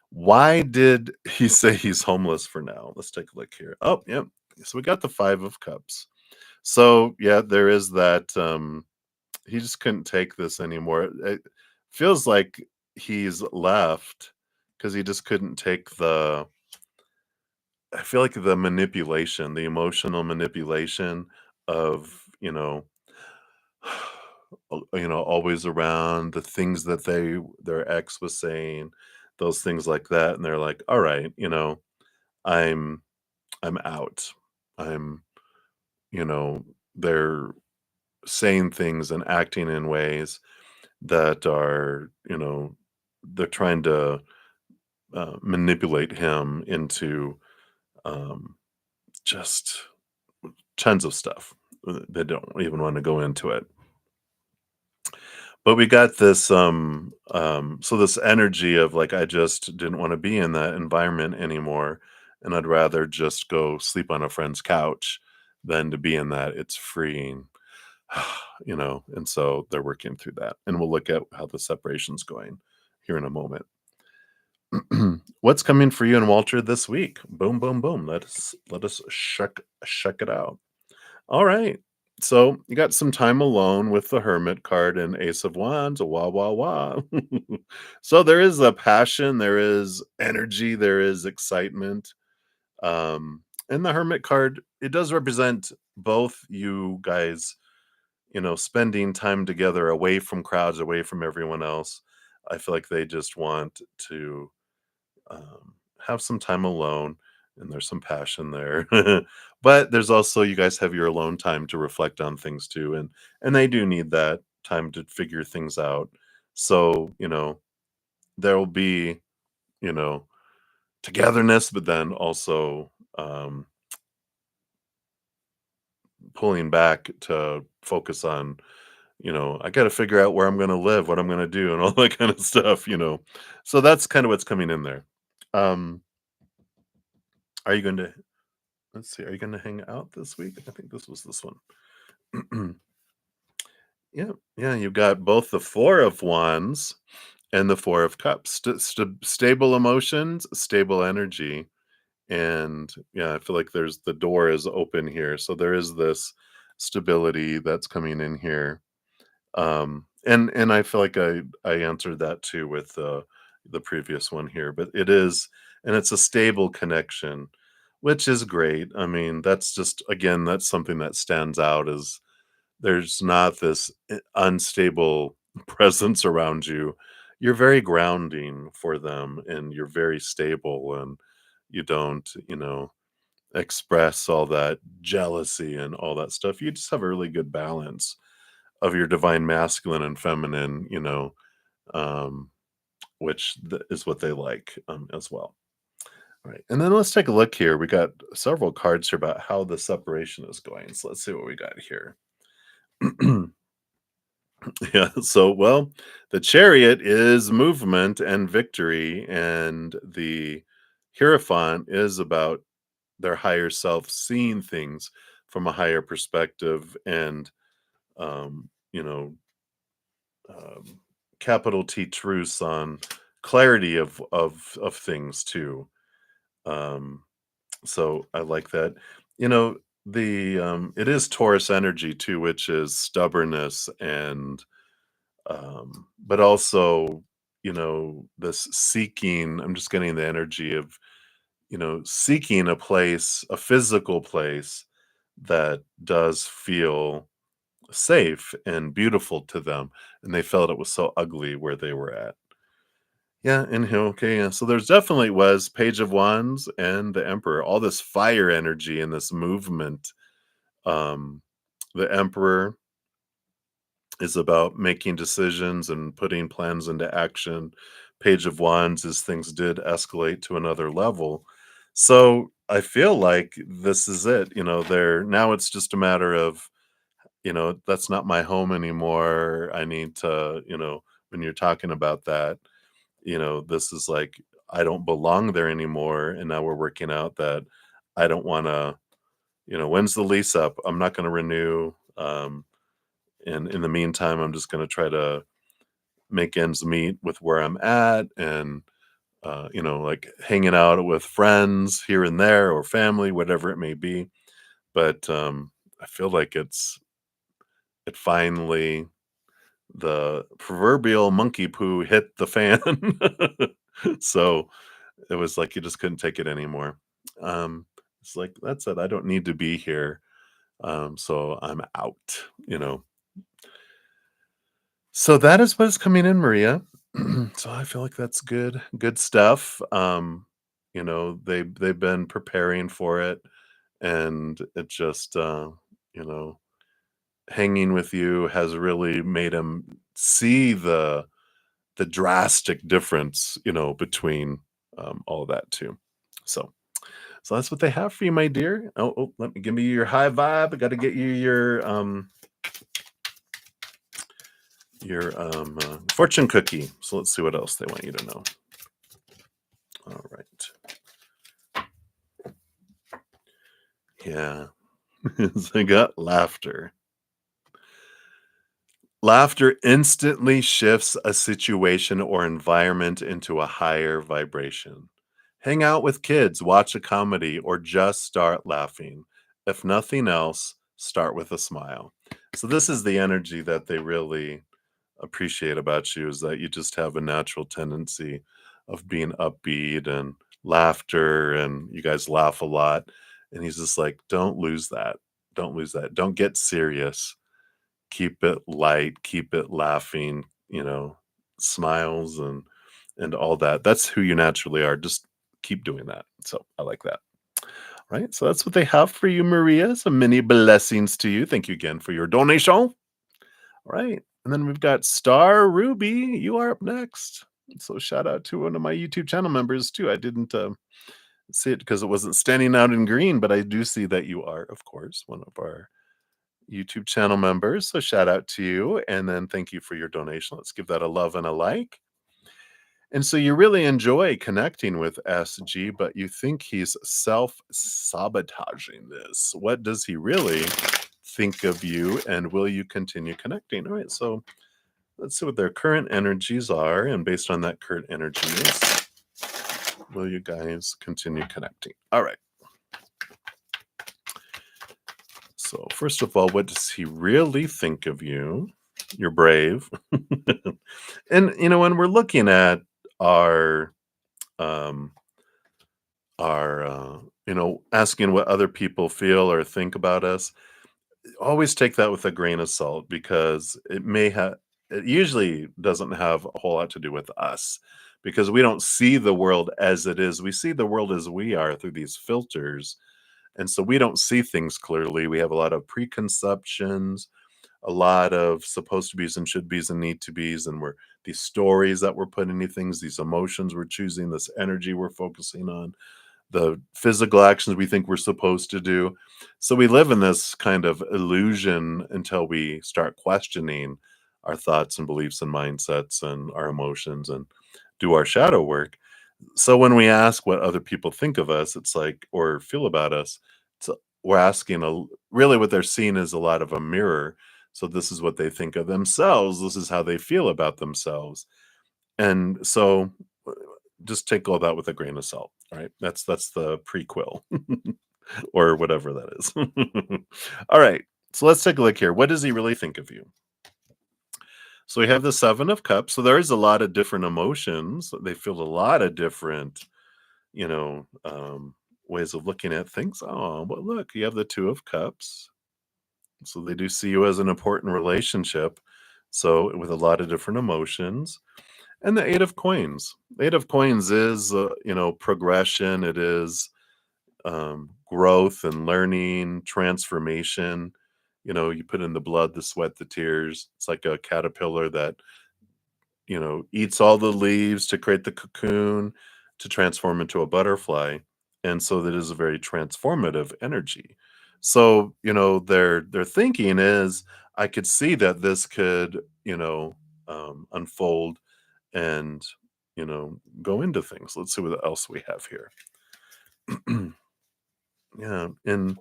S1: Why did he say he's homeless for now? Let's take a look here. Oh, yep. So we got the Five of Cups. So yeah, there is that. He just couldn't take this anymore. It feels like he's left because he just couldn't take the I feel like the manipulation, the emotional manipulation of, always around, the things that their ex was saying, those things like that, and they're like, "All right, I'm I'm out. I'm" you know, they're saying things and acting in ways that are, they're trying to manipulate him into um, just tons of stuff. They don't even want to go into it. But we got this, so this energy of like, I just didn't want to be in that environment anymore. And I'd rather just go sleep on a friend's couch than to be in that. It's freeing, and so they're working through that. And we'll look at how the separation's going here in a moment. What's coming for you and Walter this week? Boom, boom, boom. Let us check it out. All right. So you got some time alone with the Hermit card and Ace of Wands. Wah wah wah. So there is a passion, there is energy, there is excitement. And the Hermit card, it does represent both you guys, spending time together away from crowds, away from everyone else. I feel like they just want to have some time alone, and there's some passion there. But there's also, you guys have your alone time to reflect on things too, and they do need that time to figure things out. So, there will be, you know, togetherness, but then also pulling back to focus on, I got to figure out where I'm going to live, what I'm going to do, and all that kind of stuff. So that's kind of what's coming in there. Um, are you going to, let's see, are you going to hang out this week? I think this one. Yeah, yeah, you've got both the Four of Wands and the Four of Cups. Stable emotions, stable energy. And yeah, I feel like the door is open here. So there is this stability that's coming in here. And I feel like I answered that too with the previous one here, but it's a stable connection, which is great. I mean, that's just, again, that's something that stands out, is there's not this unstable presence around you. You're very grounding for them, and you're very stable, and you don't, express all that jealousy and all that stuff. You just have a really good balance of your divine masculine and feminine, um, which is what they like, as well. All right. And then let's take a look here. We got several cards here about how the separation is going. So let's see what we got here. Yeah. So, well, the chariot is movement and victory, and the Hierophant is about their higher self seeing things from a higher perspective, and, um, you know, um, capital T truths on clarity of things too. Um, so I like that. You know, the it is Taurus energy too, which is stubbornness, and but also, this seeking. I'm just getting the energy of, seeking a place, a physical place that does feel safe and beautiful to them, and they felt it was so ugly where they were at. Yeah, and okay, yeah. So there's definitely was Page of Wands and the Emperor, all this fire energy and this movement. Um, the Emperor is about making decisions and putting plans into action. Page of Wands is things did escalate to another level. So I feel like this is it. There now it's just a matter of, that's not my home anymore. I need to, when you're talking about that, this is like, I don't belong there anymore. And now we're working out that I don't want to, when's the lease up? I'm not going to renew. And in the meantime, I'm just going to try to make ends meet with where I'm at, and, like hanging out with friends here and there, or family, whatever it may be. But I feel like it finally, the proverbial monkey poo hit the fan. So it was like you just couldn't take it anymore. It's like, that's it. I don't need to be here. So I'm out, you know. So that is what is coming in, Maria. So I feel like that's good stuff. They've been preparing for it, and it just, you know, hanging with you has really made him see the drastic difference, between, all of that too. So so that's what they have for you, my dear. Let me give me your high vibe. I got to get you your fortune cookie. So let's see what else they want you to know. All right. Yeah. They got laughter. Laughter instantly shifts a situation or environment into a higher vibration. Hang out with kids, watch a comedy, or just start laughing. If nothing else, start with a smile. So this is the energy that they really appreciate about you, is that you just have a natural tendency of being upbeat and laughter, and you guys laugh a lot. And he's just like, don't lose that. Don't lose that. Don't get serious. keep it light, keep it laughing, smiles and all that. That's who you naturally are. Just keep doing that. So I like that. Right. So that's what they have for you, Maria. Some many blessings to you. Thank you again for your donation. All right. And then we've got Star Ruby. You are up next. So shout out to one of my YouTube channel members too. I didn't see it because it wasn't standing out in green, but I do see that you are, of course, one of our YouTube channel members. So shout out to you. And then thank you for your donation. Let's give that a love and a like. And so you really enjoy connecting with SG, but you think he's self-sabotaging this. What does he really think of you, and will you continue connecting? All right, so let's see what their current energies are, and based on that current energies, will you guys continue connecting? All right. So first of all, what does he really think of you? You're brave. And when we're looking at our um asking what other people feel or think about us, always take that with a grain of salt because it usually doesn't have a whole lot to do with us because we don't see the world as it is. We see the world as we are through these filters. And so we don't see things clearly. We have a lot of preconceptions, a lot of supposed to be's and should be's and need to be's, and we're these stories that we're putting into things, these emotions we're choosing, this energy we're focusing on, the physical actions we think we're supposed to do. So we live in this kind of illusion until we start questioning our thoughts and beliefs and mindsets and our emotions and do our shadow work. So when we ask what other people think of us, it's like, or feel about us, it's, we're asking really what they're seeing is a lot of a mirror. So this is what they think of themselves. This is how they feel about themselves. And so just take all that with a grain of salt. All right. That's the prequel or whatever that is. All right. So let's take a look here. What does he really think of you? So we have the 7 of Cups. So there is a lot of different emotions. They feel a lot of different, you know, um, ways of looking at things. Oh, but look, you have the 2 of Cups. So they do see you as an important relationship. So with a lot of different emotions. And the 8 of Coins. 8 of Coins is, progression. It is growth and learning, transformation. You put in the blood, the sweat, the tears. It's like a caterpillar that, eats all the leaves to create the cocoon to transform into a butterfly. And so that is a very transformative energy. So, their thinking is I could see that this could, unfold and, go into things. Let's see what else we have here. Yeah, and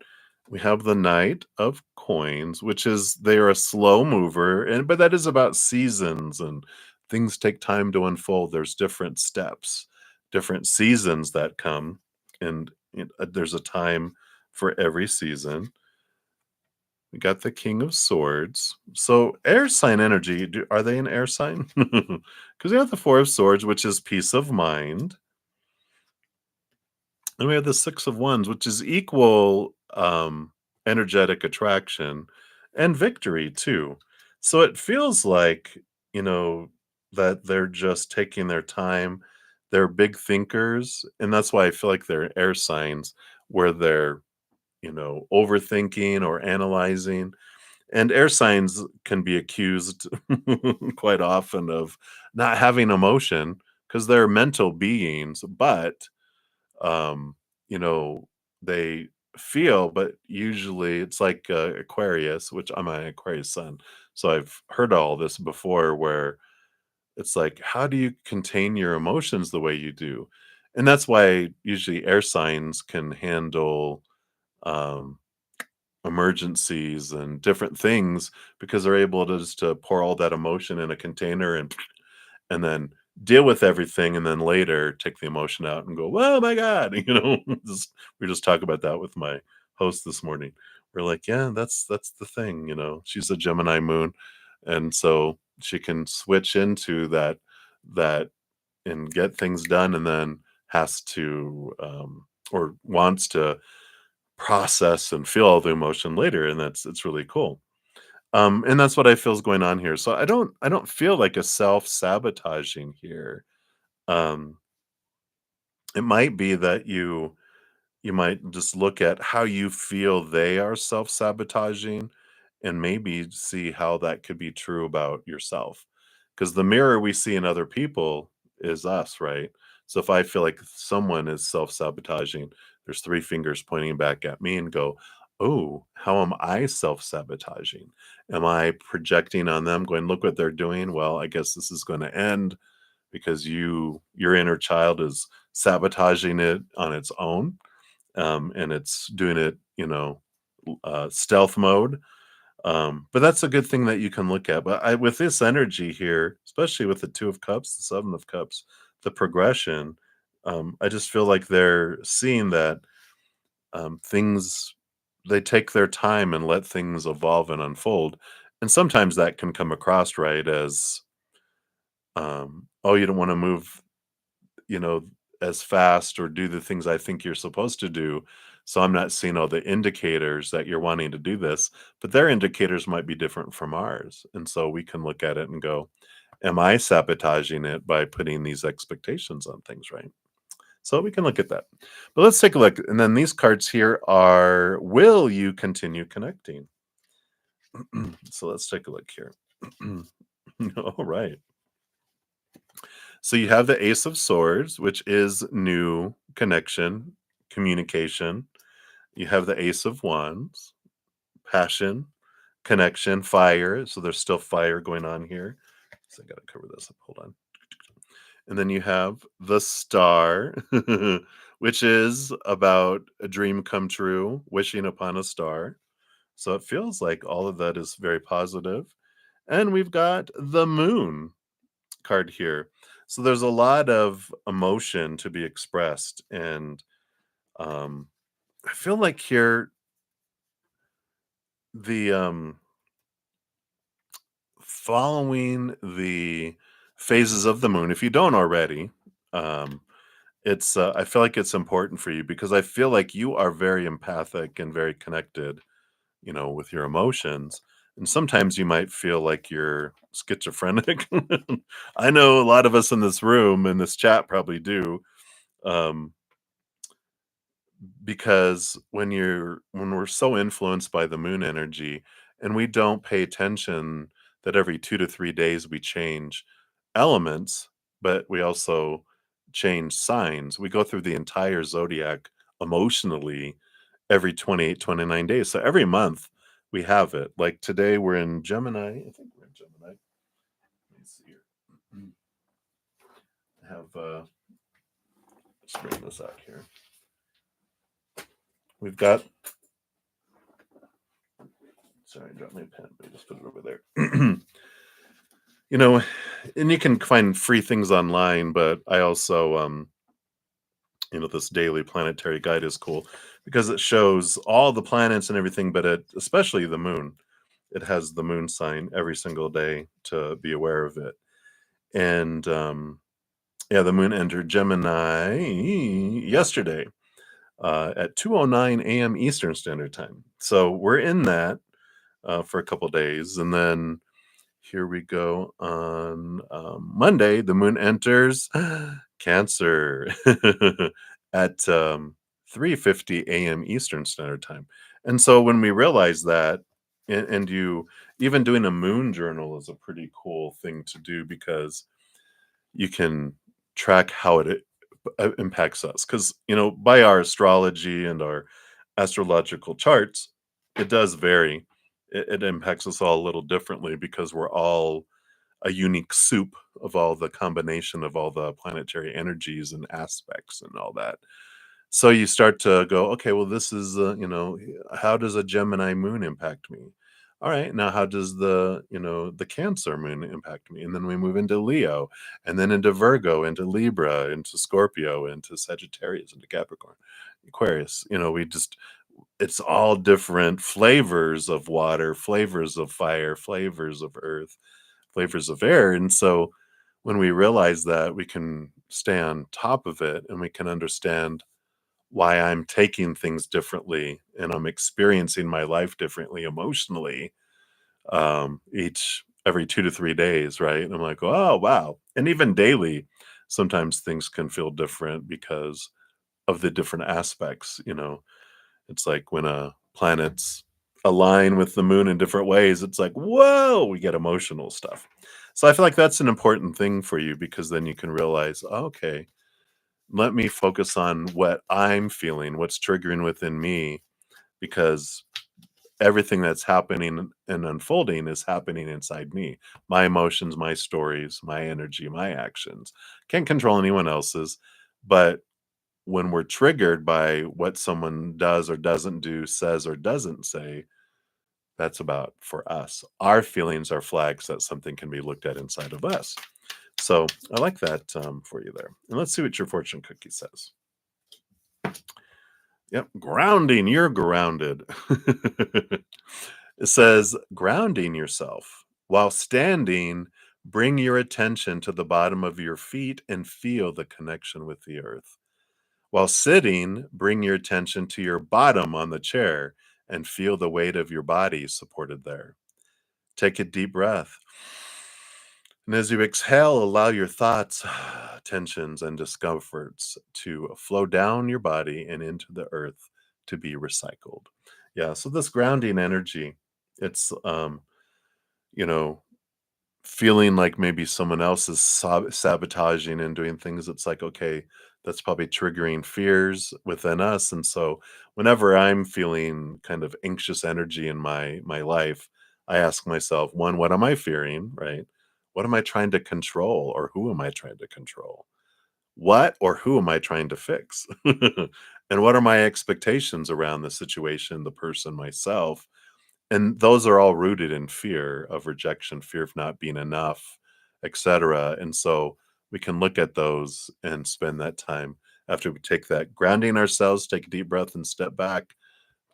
S1: we have the Knight of Coins, which is they're a slow mover, and but that is about seasons and things take time to unfold. There's different steps, different seasons that come, and there's a time for every season. We got the King of Swords. So air sign energy, are they an air sign? Because we have the Four of Swords, which is peace of mind. And we have the 6 of Wands, which is equal, energetic attraction and victory too. So it feels like, you know, that they're just taking their time. They're big thinkers, and that's why I feel like they're air signs where they're, overthinking or analyzing. And air signs can be accused quite often of not having emotion because they're mental beings, but um, you know, they feel, but usually it's like Aquarius, which I'm an Aquarius sun. So I've heard all this before where it's like, how do you contain your emotions the way you do? And that's why usually air signs can handle um, emergencies and different things because they're able to just to pour all that emotion in a container and then deal with everything and then later take the emotion out and go, "Oh my god," just we just talk about that with my host this morning. We're like, "Yeah, that's the thing," She's a Gemini moon, and so she can switch into that and get things done and then has to, or wants to process and feel all the emotion later, and it's really cool. And that's what I feel is going on here. So I don't feel like a self-sabotaging here. Um, it might be that you might just look at how you feel they are self-sabotaging and maybe see how that could be true about yourself. Because the mirror we see in other people is us, right? So if I feel like someone is self-sabotaging, there's three fingers pointing back at me and go, oh, how am I self-sabotaging? Am I projecting on them, going, look what they're doing? Well, I guess this is going to end because your inner child is sabotaging it on its own, and it's doing it, stealth mode. But that's a good thing that you can look at. But with this energy here, especially with the Two of Cups, the Seven of Cups, the progression, I just feel like they're seeing that things they take their time and let things evolve and unfold. And sometimes that can come across right as, oh, you don't want to move, you know, as fast or do the things I think you're supposed to do. So I'm not seeing all the indicators that you're wanting to do this, but their indicators might be different from ours. And so we can look at it and go, am I sabotaging it by putting these expectations on things, right? So we can look at that. But let's take a look. And then these cards here are, will you continue connecting? So let's take a look here. All right. So you have the Ace of Swords, which is new connection, communication. You have the Ace of Wands, passion, connection, fire. So there's still fire going on here. So I got to cover this up. Hold on. And then you have the Star, which is about a dream come true, wishing upon a star. So it feels like all of that is very positive. And we've got the Moon card here. So there's a lot of emotion to be expressed, and um, I feel like here the following the phases of the moon, if you don't already, um, it's I feel like it's important for you because I feel like you are very empathic and very connected, with your emotions. And sometimes you might feel like you're schizophrenic. I know a lot of us in this room in this chat probably do. Um, because when we're so influenced by the moon energy and we don't pay attention that every 2 to 3 days we change elements, but we also change signs. We go through the entire zodiac emotionally every 28, 29 days. So every month we have it. Like today we're in Gemini. I think we're in Gemini. Let me see here. I have let's bring this out here. We've got, sorry, I dropped my pen, but I just put it over there. You know, and you can find free things online, but I also, this daily planetary guide is cool because it shows all the planets and everything, but especially the moon. It has the moon sign every single day to be aware of it. And yeah, the moon entered Gemini yesterday at 2:09 a.m. Eastern Standard Time. So we're in that for a couple days, and then here we go on Monday. The moon enters Cancer at 3:50 a.m. Eastern Standard Time. And so when we realize that, and you even doing a moon journal is a pretty cool thing to do because you can track how it impacts us. Because by our astrology and our astrological charts, it does vary. It impacts us all a little differently because we're all a unique soup of all the combination of all the planetary energies and aspects and all that. So you start to go, okay, well, this is, how does a Gemini moon impact me? All right, now how does the Cancer moon impact me? And then we move into Leo, and then into Virgo, into Libra, into Scorpio, into Sagittarius, into Capricorn, Aquarius. It's all different flavors of water, flavors of fire, flavors of earth, flavors of air. And so when we realize that, we can stay on top of it and we can understand why I'm taking things differently and I'm experiencing my life differently emotionally. each every 2 to 3 days, right? And I'm like, oh wow. And even daily, sometimes things can feel different because of the different aspects. It's like when planets align with the moon in different ways, it's like, whoa, we get emotional stuff. So I feel like that's an important thing for you because then you can realize, okay, let me focus on what I'm feeling, what's triggering within me, because everything that's happening and unfolding is happening inside me. My emotions, my stories, my energy, my actions. Can't control anyone else's, but when we're triggered by what someone does or doesn't do, says or doesn't say, that's about for us. Our feelings are flags that something can be looked at inside of us. So I like that for you there. And let's see what your fortune cookie says. Yep, grounding. You're grounded. It says, grounding yourself while standing, bring your attention to the bottom of your feet and feel the connection with the earth. While sitting, bring your attention to your bottom on the chair and feel the weight of your body supported there. Take a deep breath. And as you exhale, allow your thoughts, tensions, and discomforts to flow down your body and into the earth to be recycled. Yeah, so this grounding energy, it's you know, feeling like maybe someone else is sabotaging and doing things. It's like, okay, that's probably triggering fears within us. And so whenever I'm feeling kind of anxious energy in my life, I ask myself, one, what am I fearing? Right? What am I trying to control, or who am I trying to control? What or who am I trying to fix? And what are my expectations around the situation, the person, myself? And those are all rooted in fear of rejection, fear of not being enough, etcetera. And so we can look at those and spend that time after we take that grounding ourselves, take a deep breath and step back.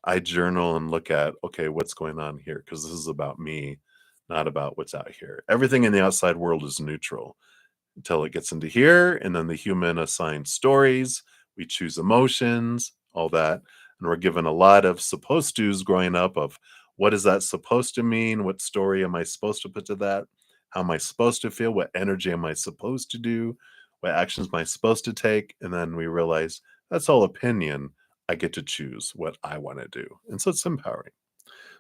S1: I journal and look at, okay, what's going on here? Because this is about me, not about what's out here. Everything in the outside world is neutral until it gets into here, and then the human assigns stories, we choose emotions, all that, and we're given a lot of supposed to's growing up of what is that supposed to mean? What story am I supposed to put to that? How am I supposed to feel? What energy am I supposed to do? What actions am I supposed to take? And then we realize that's all opinion. I get to choose what I want to do. And so it's empowering.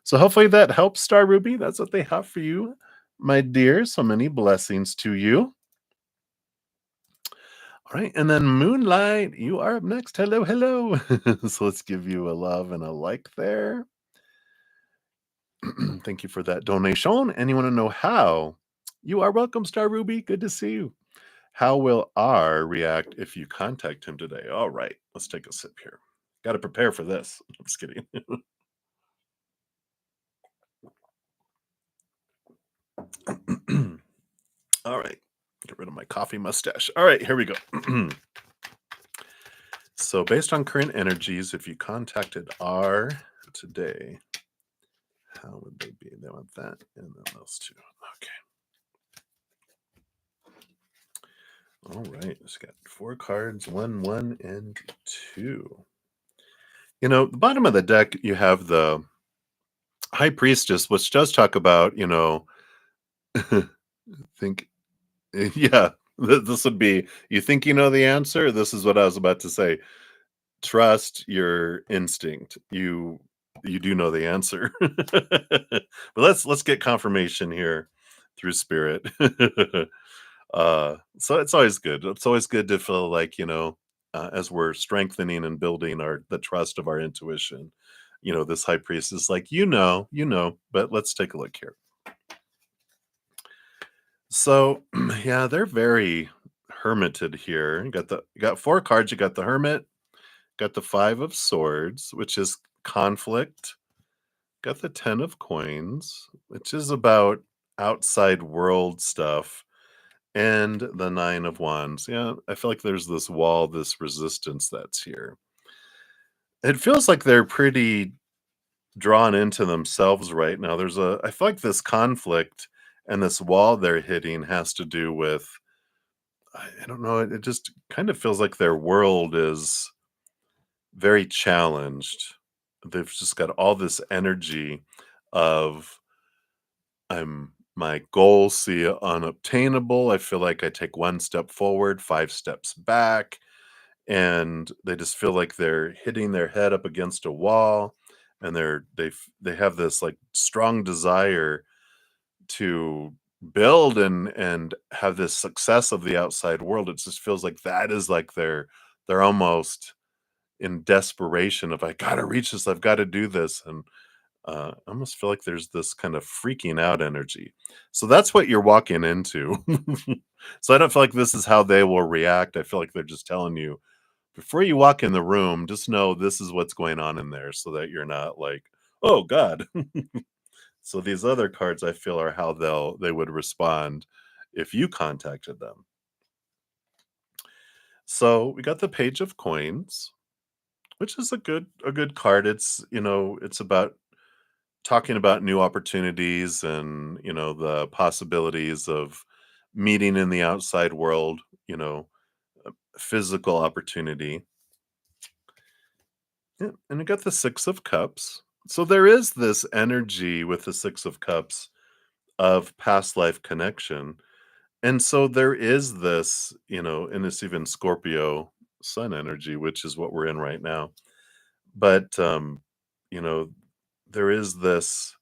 S1: So hopefully that helps, Star Ruby. That's what they have for you, my dear. So many blessings to you. All right, and then Moonlight, you are up next. Hello, hello. So let's give you a love and a like there. Thank you for that donation. And you want to know how? You are welcome, Star Ruby. Good to see you. How will R react if you contact him today? All right, let's take a sip here. Got to prepare for this. I'm just kidding. All right, get rid of my coffee mustache. All right, here we go. So, based on current energies, if you contacted R today, how would they be? They want that and then those two. Okay. All right. It's got 4 cards, 1, and 2. The bottom of the deck, you have the High Priestess, which does talk about, think, yeah, this would be, you think you know the answer? This is what I was about to say. Trust your instinct. You do know the answer. But let's get confirmation here through spirit. So it's always good. It's always good to feel like, as we're strengthening and building the trust of our intuition, this high priest is like, but let's take a look here. So yeah, they're very hermited here. You got 4 cards, you got the hermit, got the 5 of swords, which is conflict, got the 10 of coins, which is about outside world stuff, and the 9 of wands. Yeah, I feel like there's this wall, this resistance that's here. It feels like they're pretty drawn into themselves right now. I feel like this conflict and this wall they're hitting has to do with, I don't know, it just kind of feels like their world is very challenged. They've just got all this energy of I'm my goals seem unobtainable. I feel like I take one step forward, five steps back, and they just feel like they're hitting their head up against a wall, and they have this like strong desire to build and have this success of the outside world. It just feels like that is like they're almost in desperation of I gotta reach this, I've got to do this, and I almost feel like there's this kind of freaking out energy. So that's what you're walking into. So I don't feel like this is how they will react. I feel like they're just telling you before you walk in the room, just know this is what's going on in there so that you're not like, oh God. So these other cards I feel are how they would respond if you contacted them. So we got the Page of Coins, which is a good card. It's, it's about talking about new opportunities and, the possibilities of meeting in the outside world, physical opportunity. Yeah, and I got the Six of Cups. So there is this energy with the Six of Cups of past life connection. And so there is this, and it's even Scorpio sun energy, which is what we're in right now. But you know, there is this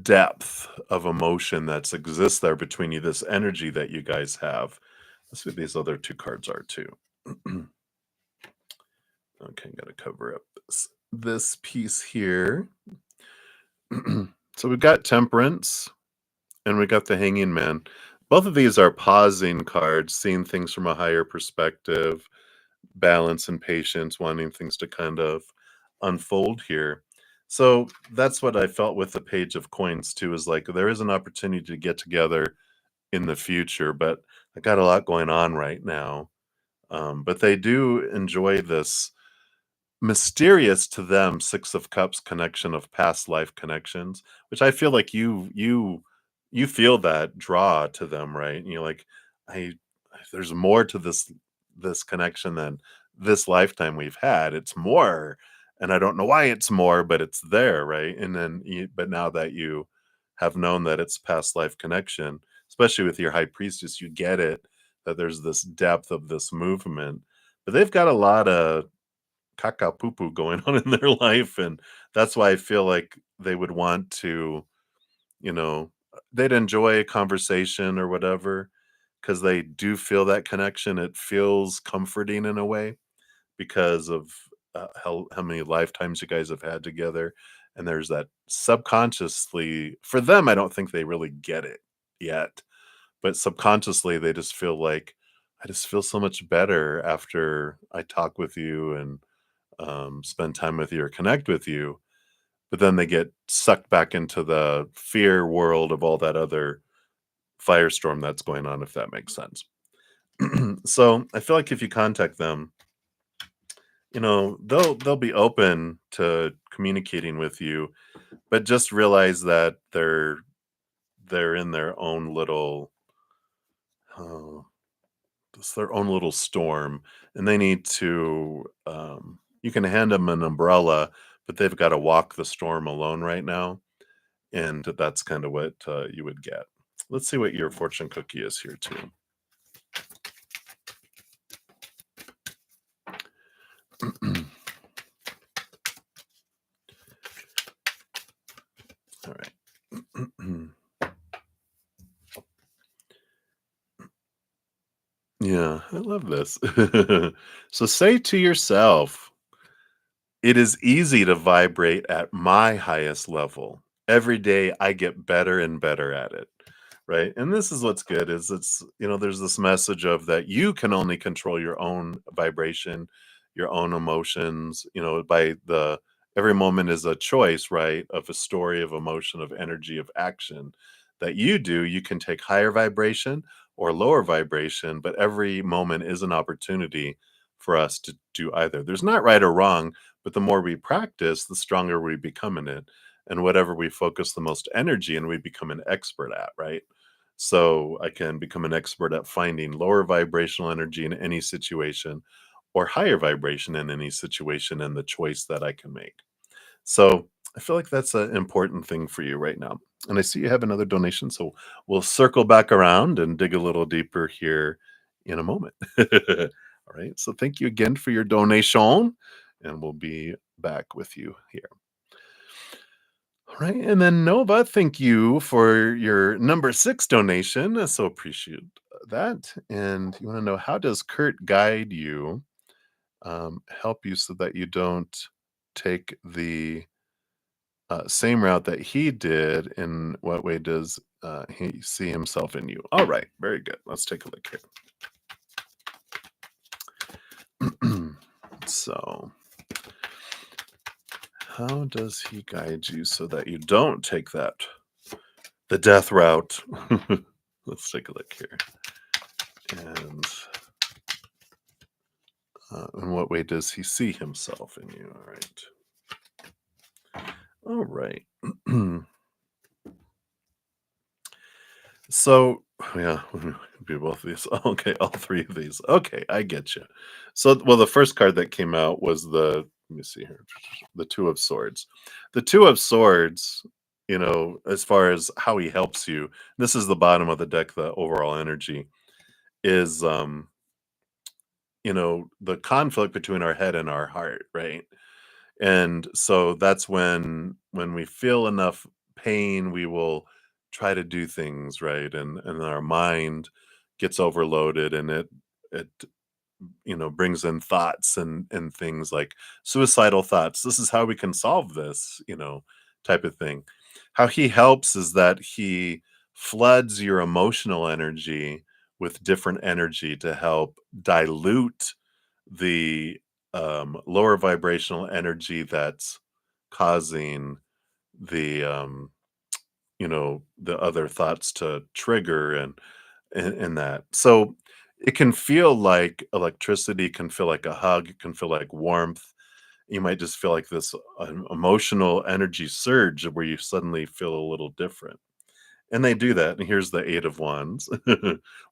S1: depth of emotion that exists there between you, this energy that you guys have. Let's see what these other two cards are too. Okay, gotta cover up this piece here. So we've got Temperance and we got the Hanging Man. Both of these are pausing cards, seeing things from a higher perspective, balance and patience, wanting things to kind of unfold here. So that's what I felt with the Page of Coins too, is like there is an opportunity to get together in the future, but I got a lot going on right now. But they do enjoy this mysterious to them Six of Cups connection of past life connections, which I feel like you feel that draw to them, right? And you're like, I there's more to this connection than this lifetime we've had. It's more, and I don't know why it's more, but it's there, right? And then but now that you have known that it's past life connection, especially with your high priestess, you get it that there's this depth of this movement. But they've got a lot of caca poo poo going on in their life, and that's why I feel like they would want to, you know, they'd enjoy a conversation or whatever because they do feel that connection. It feels comforting in a way because of how many lifetimes you guys have had together, and there's that subconsciously for them. I don't think they really get it yet, but subconsciously they just feel like I just feel so much better after I talk with you and spend time with you or connect with you, but then they get sucked back into the fear world of all that other firestorm that's going on, if that makes sense. So I feel like if you contact them, they'll be open to communicating with you, but just realize that they're in their own little uh, it's their own little storm, and they need to you can hand them an umbrella, but they've got to walk the storm alone right now, and that's kind of what you would get. Let's see what your fortune cookie is here too. All right. Yeah, I love this. So say to yourself, it is easy to vibrate at my highest level. Every day I get better and better at it. Right. And this is what's good is there's this message of that you can only control your own vibration, your own emotions, by the every moment is a choice, right? Of a story of emotion, of energy, of action that you do. You can take higher vibration or lower vibration, but every moment is an opportunity for us to do either. There's not right or wrong, but the more we practice, the stronger we become in it. And whatever we focus the most energy and we become an expert at, right? So I can become an expert at finding lower vibrational energy in any situation or higher vibration in any situation and the choice that I can make. So I feel like that's an important thing for you right now. And I see you have another donation, so we'll circle back around and dig a little deeper here in a moment. All right. So thank you again for your donation, and we'll be back with you here. All right. And then Nova, thank you for your number 6 donation. So appreciate that. And you want to know, how does Kurt guide you, help you so that you don't take the same route that he did? In what way does he see himself in you? All right, very good. Let's take a look here. So, how does he guide you so that you don't take the death route? Let's take a look here. And in what way does he see himself in you? All right. So, yeah, do both of these. Okay, all three of these. Okay, I get you. So, well, the first card that came out was let me see here, the Two of Swords. The Two of Swords, as far as how he helps you, this is the bottom of the deck, the overall energy is, the conflict between our head and our heart, right? And so that's when we feel enough pain, we will try to do things, right? And our mind gets overloaded, and it brings in thoughts and things like suicidal thoughts. This is how we can solve this, type of thing. How he helps is that he floods your emotional energy with different energy to help dilute the lower vibrational energy that's causing the other thoughts to trigger, and that. So it can feel like electricity, can feel like a hug, it can feel like warmth. You might just feel like this emotional energy surge where you suddenly feel a little different. And they do that. And here's the Eight of Wands,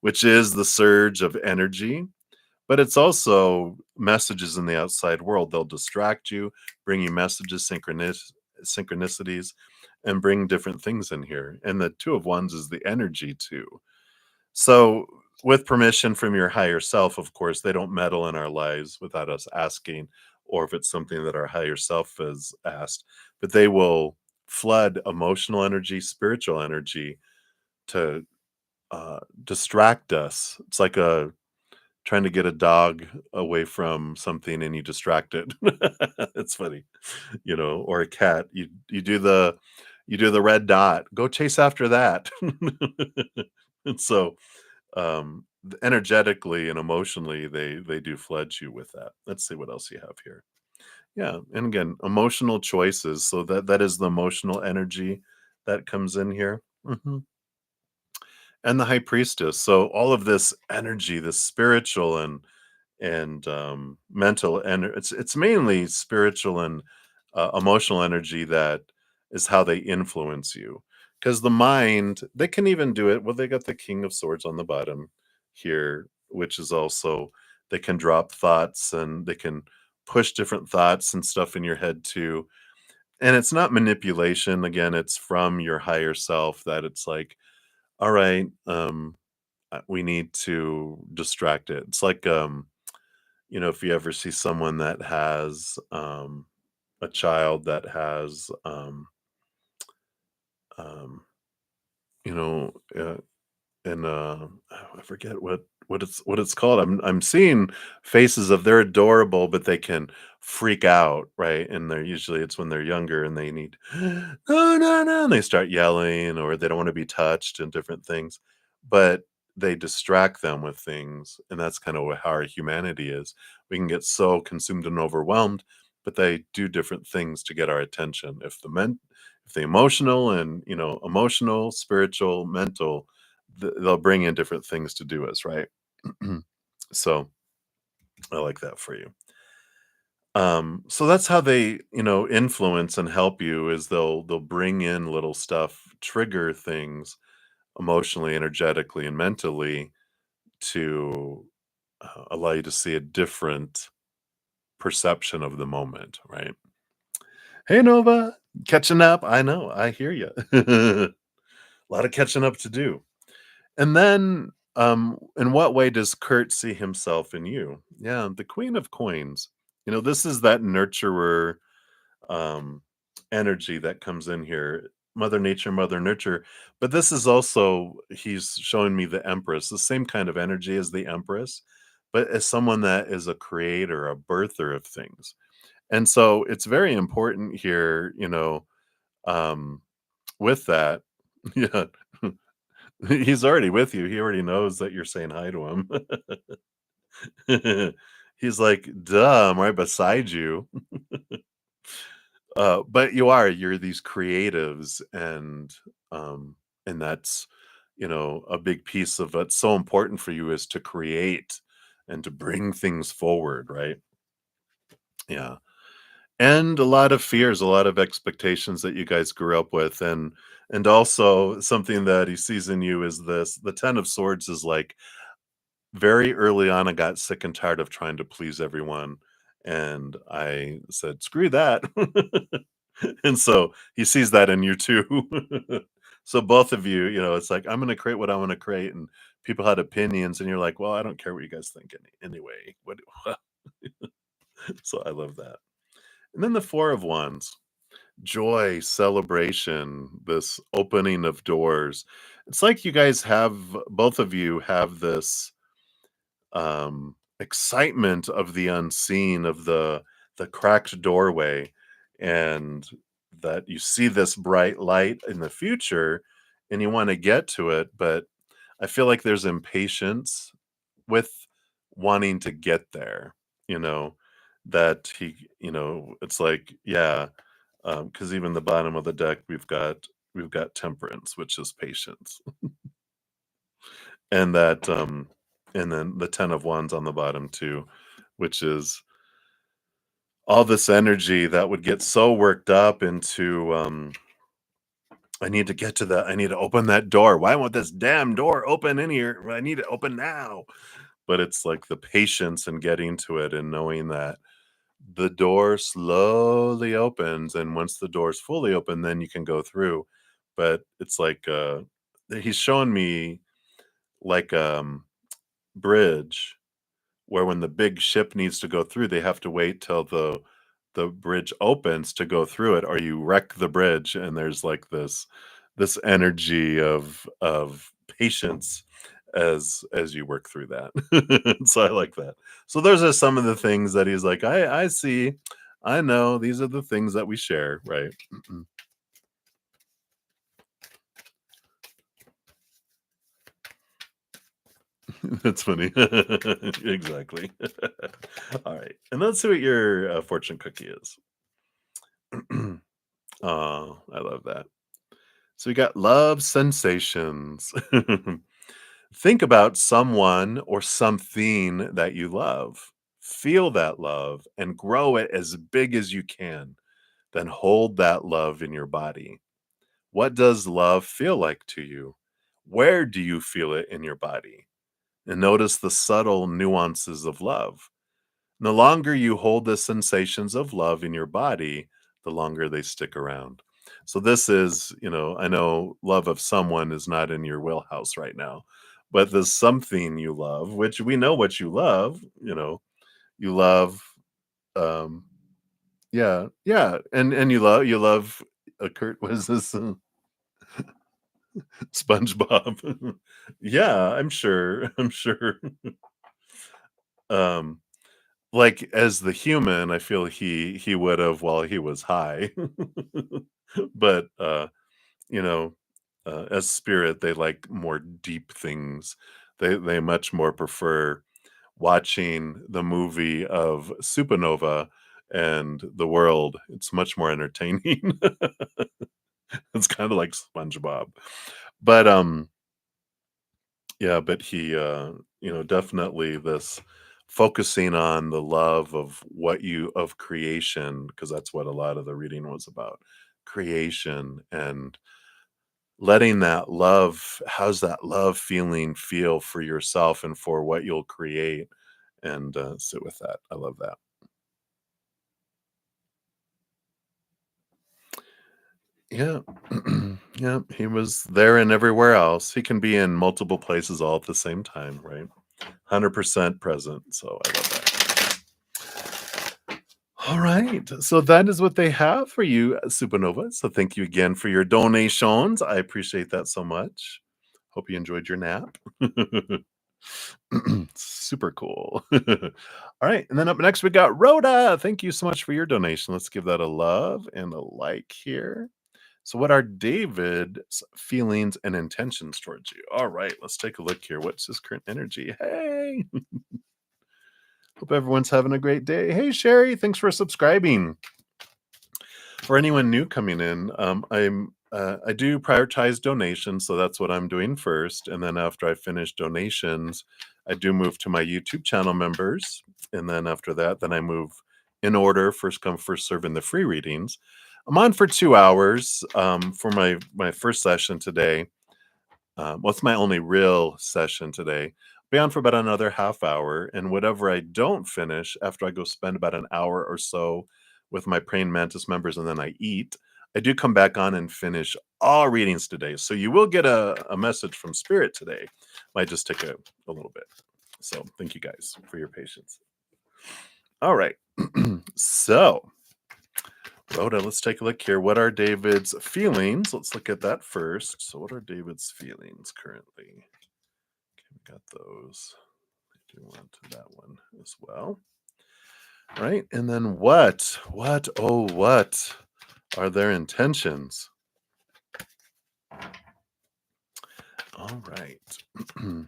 S1: which is the surge of energy, but it's also messages in the outside world. They'll distract you, bring you messages, synchronicities, and bring different things in here. And the Two of Wands is the energy too. So, with permission from your higher self, of course, they don't meddle in our lives without us asking, or if it's something that our higher self has asked, but they will flood emotional energy, spiritual energy to distract us. It's like trying to get a dog away from something and you distract it. It's funny, or a cat. You do the red dot. Go chase after that. And so, energetically and emotionally, they do flood you with that. Let's see what else you have here. Yeah, and again, emotional choices. So that is the emotional energy that comes in here. And the High Priestess. So all of this energy, this spiritual and mental, and it's mainly spiritual and emotional energy that is how they influence you. Because the mind, they can even do it. Well, they got the King of Swords on the bottom here, which is also, they can drop thoughts and they can push different thoughts and stuff in your head too. And it's not manipulation. Again, it's from your higher self, that it's like, all right, we need to distract it. It's like, if you ever see someone that has a child that has, um, you know, uh, I forget what it's called. I'm seeing faces of, they're adorable, but they can freak out, right? And they're usually, it's when they're younger and they need, no, no, no, and they start yelling, or they don't want to be touched and different things. But they distract them with things, and that's kind of how our humanity is. We can get so consumed and overwhelmed, but they do different things to get our attention. If the emotional and emotional, spiritual, mental, they'll bring in different things to do us, right? So I like that for you. So that's how they, influence and help you, is they'll bring in little stuff, trigger things emotionally, energetically, and mentally to allow you to see a different perception of the moment, right? Hey, Nova. Catching up. I know. I hear you. A lot of catching up to do. And then, in what way does Kurt see himself in you? Yeah, the Queen of Coins. This is that nurturer um, energy that comes in here. Mother Nature, Mother Nurture. But this is also, he's showing me the Empress, the same kind of energy as the Empress, but as someone that is a creator, a birther of things. And so it's very important here, um, with that. Yeah. He's already with you. He already knows that you're saying hi to him. He's like, duh, I'm right beside you. But you're these creatives, and that's, a big piece of what's so important for you is to create and to bring things forward, right? Yeah. And a lot of fears, a lot of expectations that you guys grew up with, and also something that he sees in you is this: the 10 of swords is like, very early on, I got sick and tired of trying to please everyone, and I said, "Screw that." And so he sees that in you too. So both of you, it's like, I'm gonna create what I wanna create, and people had opinions, and you're like, "Well, I don't care what you guys think anyway." What So I love that. And then the 4 of Wands. Joy, celebration, this opening of doors. It's like you guys have, both of you have this excitement of the unseen, of the cracked doorway, and that you see this bright light in the future and you want to get to it, but I feel like there's impatience with wanting to get there, you know, that it's like, yeah, because even the bottom of the deck, we've got temperance, which is patience, and that, and then the 10 of wands on the bottom too, which is all this energy that would get so worked up into, I need to get to I need to open that door. Why won't this damn door open in here? I need it open now. But it's like the patience and getting to it and knowing that the door slowly opens, and once the door's fully open, then you can go through. But it's like, he's showing me like, bridge where when the big ship needs to go through, they have to wait till the bridge opens to go through it, or you wreck the bridge, and there's like this energy of patience as you work through that. So I like that. So those are some of the things that he's like, I see, I know these are the things that we share, right? That's funny. Exactly. All right, and let's see what your fortune cookie is. Oh, I love that. So we got love sensations. Think about someone or something that you love. Feel that love and grow it as big as you can. Then hold that love in your body. What does love feel like to you? Where do you feel it in your body? And notice the subtle nuances of love. The longer you hold the sensations of love in your body, the longer they stick around. So this is, I know love of someone is not in your wheelhouse right now, but there's something you love, which we know what you love, you love, um, yeah, yeah. And you love, Kurt, what is this? SpongeBob. Yeah, I'm sure. I'm sure. Um, Like, as the human, I feel he would've while he was high. But, you know, as spirit, they like more deep things. They much more prefer watching the movie of Supernova and the world. It's much more entertaining. It's kinda like SpongeBob. But, yeah, but definitely this focusing on the love of of creation, because that's what a lot of the reading was about. Creation and letting that love, how's that love feeling feel for yourself and for what you'll create, and sit with that. I love that. Yeah. Yeah, he was there and everywhere else. He can be in multiple places all at the same time, right? 100% present, so I love that. All right, so that is what they have for you, Supernova, so thank you again for your donations, I appreciate that so much. Hope you enjoyed your nap. Super cool. All right, and then up next, we got Rhoda. Thank you so much for your donation. Let's give that a love and a like here. So, what are David's feelings and intentions towards you? All right, let's take a look here. What's his current energy? Hey, hope everyone's having a great day. Hey, Sherry, thanks for subscribing. For anyone new coming in, I do prioritize donations, so that's what I'm doing first, and then after I finish donations, I do move to my YouTube channel members, and then after that, then I move in order, first come, first serve in the free readings. I'm on for 2 hours, for my first session today. Well, it's my only real session today. Be on for about another half hour, and whatever I don't finish after I go spend about an hour or so with my Praying Mantis members and then I eat, I do come back on and finish all readings today. So you will get a message from Spirit today. Might just take a little bit. So thank you guys for your patience. All right. So, Rhoda, let's take a look here. What are David's feelings? Let's look at that first. So, what are David's feelings currently? Okay, we got those. I do want that one as well. Right. And then what are their intentions? All right. All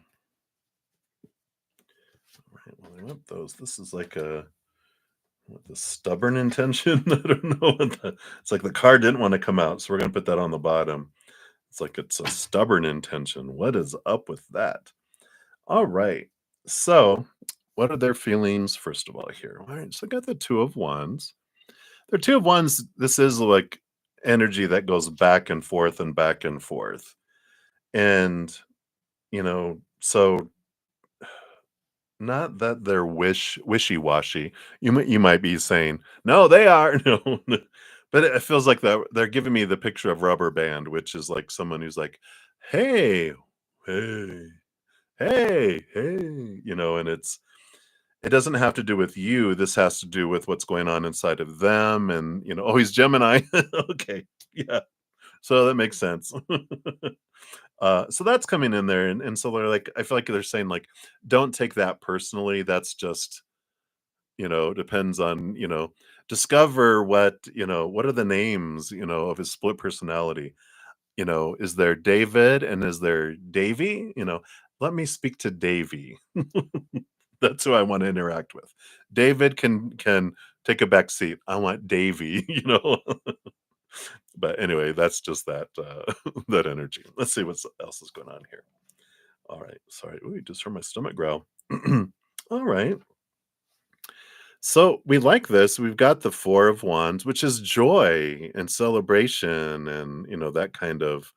S1: right. Well, I want those. This is like the stubborn intention. I don't know it's like the card didn't want to come out, so we're gonna put that on the bottom. It's like it's a stubborn intention. What is up with that? All right. So, what are their feelings, first of all, here? All right. So, I got the Two of Wands. The Two of Wands, this is like energy that goes back and forth and back and forth. And, so not that they're wishy-washy. You might be saying, "No, they are." No. But it feels like they're giving me the picture of rubber band, which is like someone who's like, "Hey, hey, hey," and it doesn't have to do with you. This has to do with what's going on inside of them. And, oh, he's Gemini. Okay. Yeah. So that makes sense. So that's coming in there. And so they're like, I feel like they're saying, like, don't take that personally. That's just, depends on, discover what are the names, of his split personality. Is there David and is there Davy? Let me speak to Davy. That's who I want to interact with. David can take a back seat. I want Davy. But anyway, that's just that that energy. Let's see what else is going on here. All right. Sorry. Ooh, just heard my stomach growl. All right. So we like this. We've got the Four of Wands, which is joy and celebration and that kind of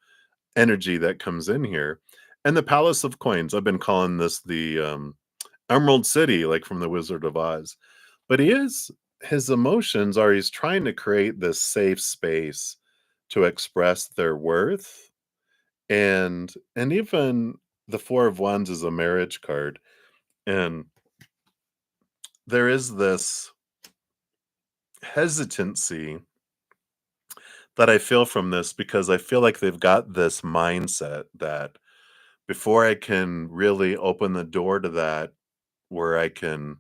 S1: energy that comes in here. And the Palace of Coins. I've been calling this the Emerald City, like from the Wizard of Oz. But his emotions are he's trying to create this safe space to express their worth. And even the Four of Wands is a marriage card. And there is this hesitancy that I feel from this because I feel like they've got this mindset that before I can really open the door to that, where I can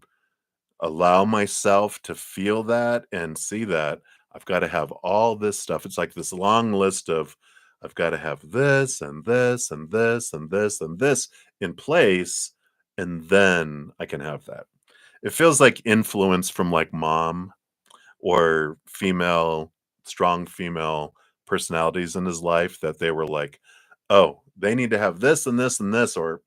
S1: allow myself to feel that and see that, I've got to have all this stuff. It's like this long list of I've got to have this and this and this and this and this in place, and then I can have that. It feels like influence from like mom or strong female personalities in his life that they were like, "Oh, they need to have this and this and this," or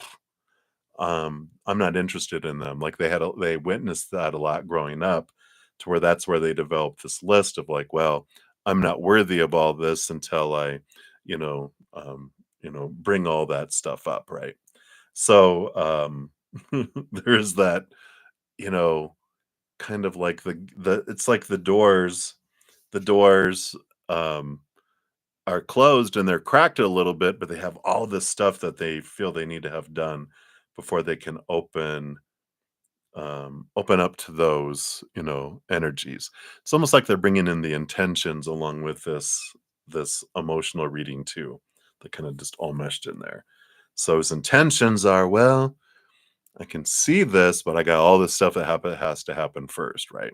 S1: I'm not interested in them. Like they witnessed that a lot growing up to where that's where they developed this list of like, well, I'm not worthy of all this until I, you know, bring all that stuff up, right? So there's that, you know, kind of like the it's like the doors, um are closed and they're cracked a little bit, but they have all this stuff that they feel they need to have done before they can open up to those, energies. It's almost like they're bringing in the intentions along with this emotional reading too. They kind of just all meshed in there. So his intentions are, well, I can see this, but I got all this stuff that has to happen first, right?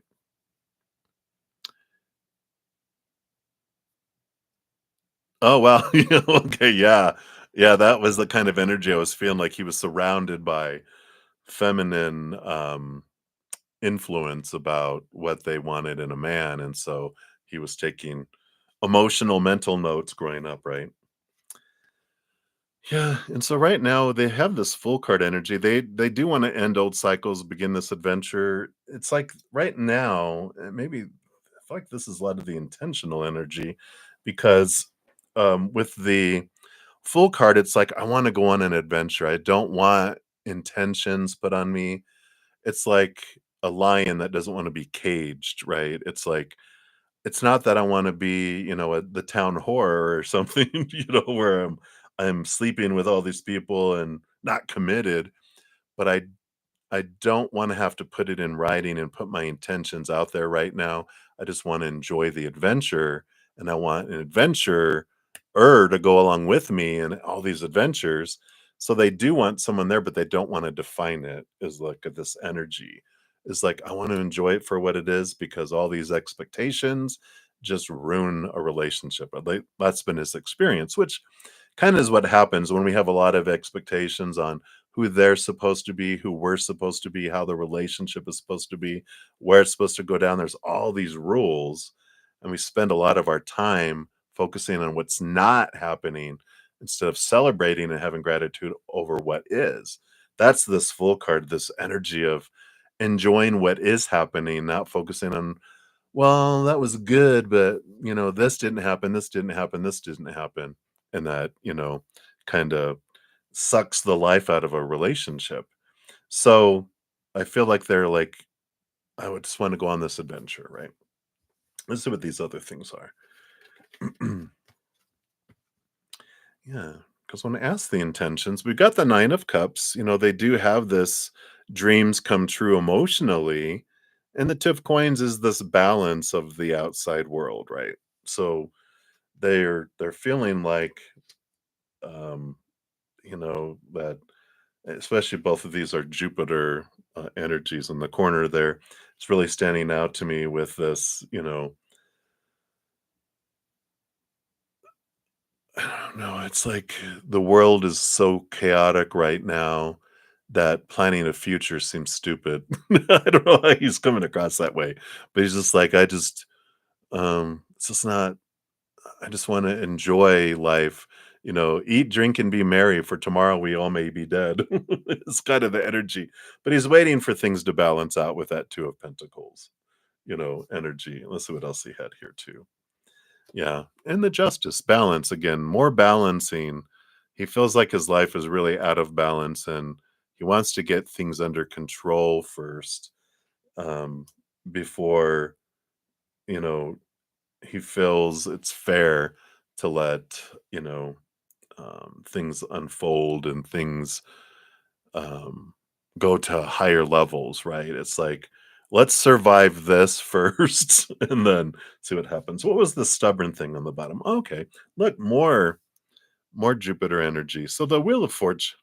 S1: Oh wow. Yeah, okay, yeah. Yeah, that was the kind of energy I was feeling, like he was surrounded by feminine influence about what they wanted in a man, and so he was taking emotional mental notes growing up, right? Yeah, and so right now they have this full card energy. They do want to end old cycles, begin this adventure. It's like right now, maybe I feel like this is a lot of the intentional energy because with the full card, it's like I want to go on an adventure. I don't want intentions put on me. It's like a lion that doesn't want to be caged, right? It's like it's not that I wanna be, at the town whore or something, where I'm sleeping with all these people and not committed, but I don't wanna have to put it in writing and put my intentions out there right now. I just wanna enjoy the adventure, and I want an adventurer to go along with me in all these adventures. So they do want someone there, but they don't wanna define it as like this energy. It's like, I want to enjoy it for what it is because all these expectations just ruin a relationship. That's been his experience, which kind of is what happens when we have a lot of expectations on who they're supposed to be, who we're supposed to be, how the relationship is supposed to be, where it's supposed to go down. There's all these rules, and we spend a lot of our time focusing on what's not happening instead of celebrating and having gratitude over what is. That's this full card, this energy of enjoying what is happening, not focusing on, well, that was good, but this didn't happen, this didn't happen, this didn't happen. And that, kind of sucks the life out of a relationship. So I feel like they're like, I would just want to go on this adventure, right? Let's see what these other things are. Yeah, because when I ask the intentions, we got the Nine of Cups. They do have this dreams come true emotionally, and the Two of Coins is this balance of the outside world, right? So they're feeling like, um, that especially both of these are Jupiter energies in the corner there. It's really standing out to me with this, I don't know. It's like the world is so chaotic right now that planning a future seems stupid. I don't know how he's coming across that way, but he's just like, it's just not, I just want to enjoy life, eat, drink, and be merry, for tomorrow we all may be dead. It's kind of the energy, but he's waiting for things to balance out with that Two of Pentacles, energy. Let's see what else he had here too. Yeah, and the justice, balance again, more balancing. He feels like his life is really out of balance and he wants to get things under control first, um, before, you know, he feels it's fair to let, things unfold and things um, go to higher levels, right? It's like, let's survive this first and then see what happens. What was the stubborn thing on the bottom? Okay, look, more Jupiter energy. So the Wheel of Fortune,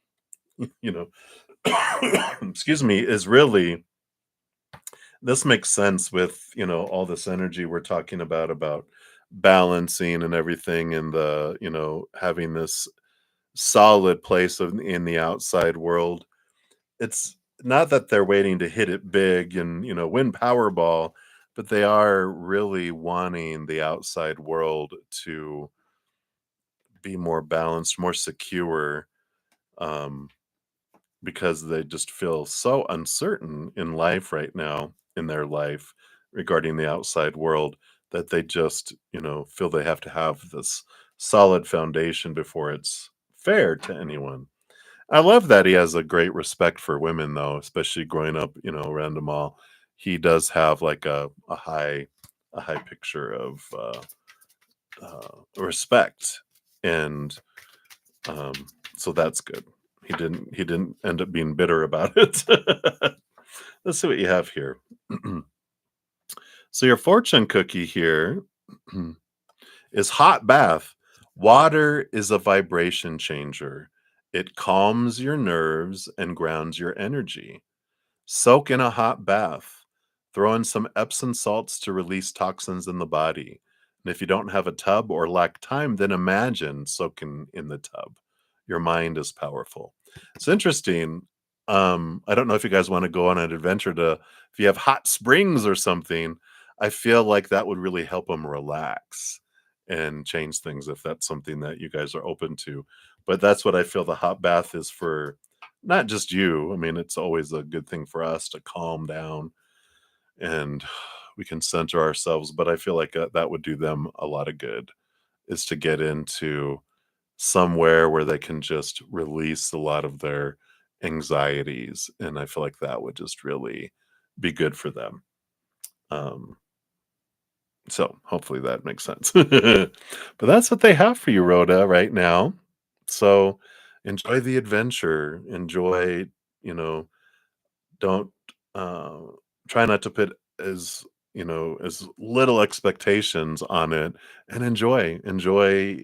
S1: you know, excuse me, is really, this makes sense with, all this energy we're talking about balancing and everything and the, having this solid place in the outside world. It's not that they're waiting to hit it big and, win Powerball, but they are really wanting the outside world to be more balanced, more secure, um, because they just feel so uncertain in life right now, in their life regarding the outside world, that they just, feel they have to have this solid foundation before it's fair to anyone. I love that he has a great respect for women, though, especially growing up, around them all. He does have like a high picture of respect, and um, so that's good. He didn't end up being bitter about it. Let's see what you have here. So your fortune cookie here is hot bath. Water is a vibration changer. It calms your nerves and grounds your energy. Soak in a hot bath. Throw in some Epsom salts to release toxins in the body. And if you don't have a tub or lack time, then imagine soaking in the tub. Your mind is powerful. It's interesting. I don't know if you guys want to go on an adventure to, if you have hot springs or something, I feel like that would really help them relax and change things if that's something that you guys are open to. But that's what I feel the hot bath is for, not just you. I mean, it's always a good thing for us to calm down and we can center ourselves, but I feel like that would do them a lot of good, is to get into somewhere where they can just release a lot of their anxieties, and I feel like that would just really be good for them. Um, so hopefully that makes sense. But that's what they have for you, Rhoda, right now. So enjoy the adventure. Enjoy, you know, don't uh, try not to put as as little expectations on it, and enjoy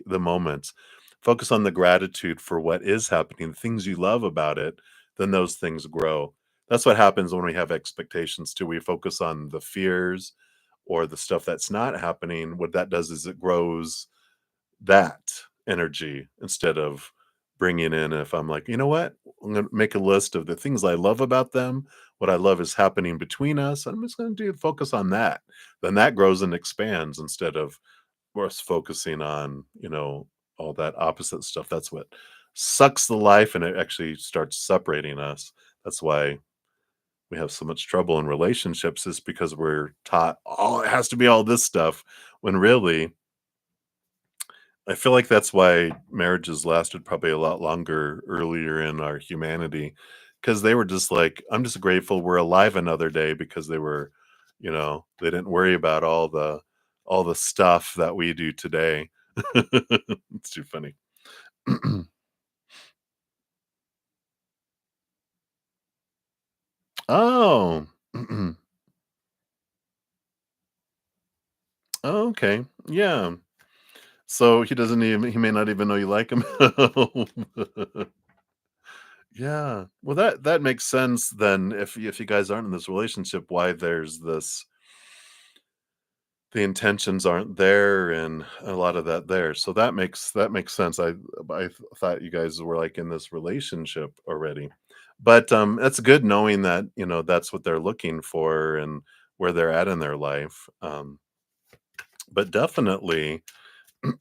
S1: the moments. Focus on the gratitude for what is happening, the things you love about it, then those things grow. That's what happens when we have expectations too. We focus on the fears or the stuff that's not happening. What that does is it grows that energy instead of bringing in, if I'm like, "You know what? I'm gonna make a list of the things I love about them, what I love is happening between us. I'm just gonna do focus on that." Then that grows and expands instead of us focusing on, all that opposite stuff. That's what sucks the life and it actually starts separating us. That's why we have so much trouble in relationships, is because we're taught, "Oh, it has to be all this stuff," when really I feel like that's why marriages lasted probably a lot longer earlier in our humanity, because they were just like, "I'm just grateful we're alive another day," because they didn't worry about all the stuff that we do today. It's too funny. Oh. Oh, okay. Yeah. So he may not even know you like him. Yeah. Well, that makes sense then, if you guys aren't in this relationship, why there's this, the intentions aren't there and a lot of that there. So that makes sense. I thought you guys were like in this relationship already. But it's good knowing that, that's what they're looking for and where they're at in their life. But definitely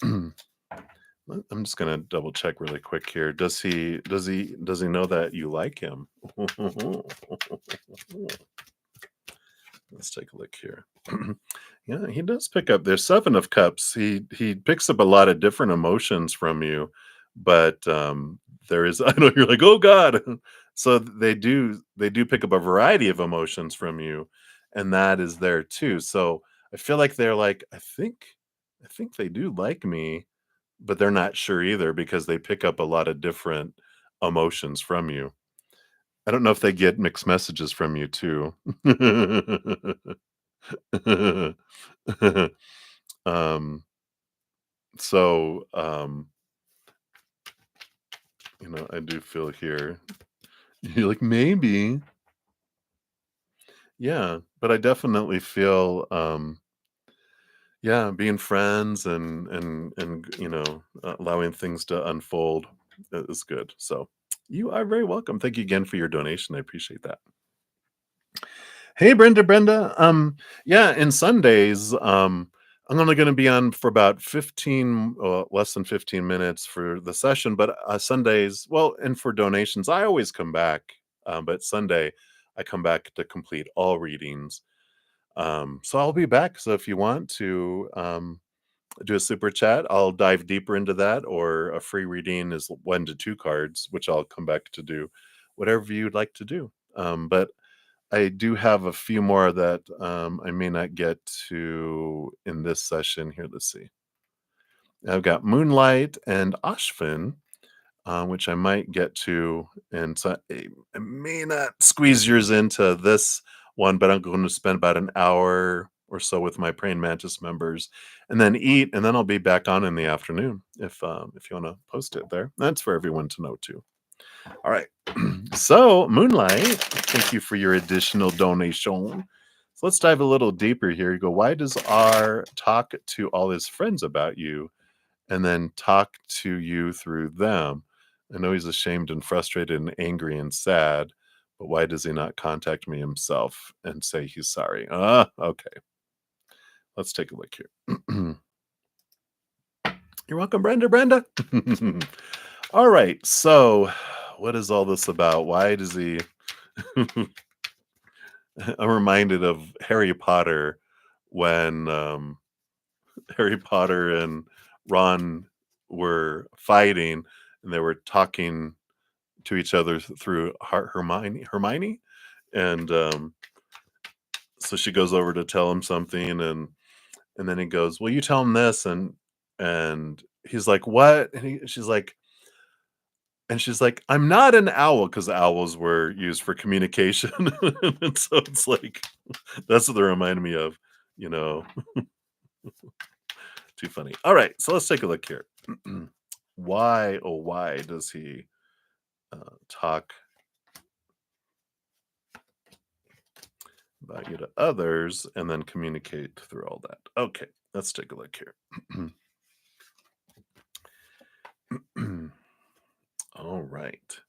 S1: I'm just gonna double check really quick here. Does he know that you like him? Let's take a look here. Yeah, he does pick up. There's 7 of cups. He picks up a lot of different emotions from you, but there is I know you're like, "Oh god." So they do pick up a variety of emotions from you, and that is there too. So I feel like they're like, I think they do like me, but they're not sure either because they pick up a lot of different emotions from you. I don't know if they get mixed messages from you too. Um, so I do feel here. You're like, maybe. Yeah, but I definitely feel yeah, being friends and allowing things to unfold is good. So you are very welcome. Thank you again for your donation. I appreciate that. Hey, Brenda. Yeah, and Sundays, I'm only going to be on for about 15, less than 15 minutes for the session, but Sundays, well, and for donations, I always come back. But Sunday, I come back to complete all readings. So I'll be back. So if you want to do a super chat, I'll dive deeper into that, or a free reading is 1 to 2 cards, which I'll come back to do whatever you'd like to do. But I do have a few more that I may not get to in this session here. Let's see. I've got Moonlight and Ashvin, which I might get to, and so I may not squeeze yours into this one, but I'm going to spend about an hour or so with my Praying Mantis members, and then eat, and then I'll be back on in the afternoon if you want to post it there. That's for everyone to know too. All right. So, Moonlight, thank you for your additional donation. So let's dive a little deeper here. You go, why does R talk to all his friends about you and then talk to you through them? I know he's ashamed and frustrated and angry and sad, but why does he not contact me himself and say he's sorry? Okay. Let's take a look here. You're welcome, Brenda. Brenda. All right. So, what is all this about? Why does he? I'm reminded of Harry Potter when Harry Potter and Ron were fighting and they were talking to each other through Hermione, and so she goes over to tell him something, and then he goes, "Well, you tell him this," and he's like, "What?" She's like, "I'm not an owl," because owls were used for communication, and so it's like that's what they remind me of, you know. Too funny. All right, so let's take a look here. Why, oh, why does he talk about you to others and then communicate through all that? Okay, let's take a look here. All right.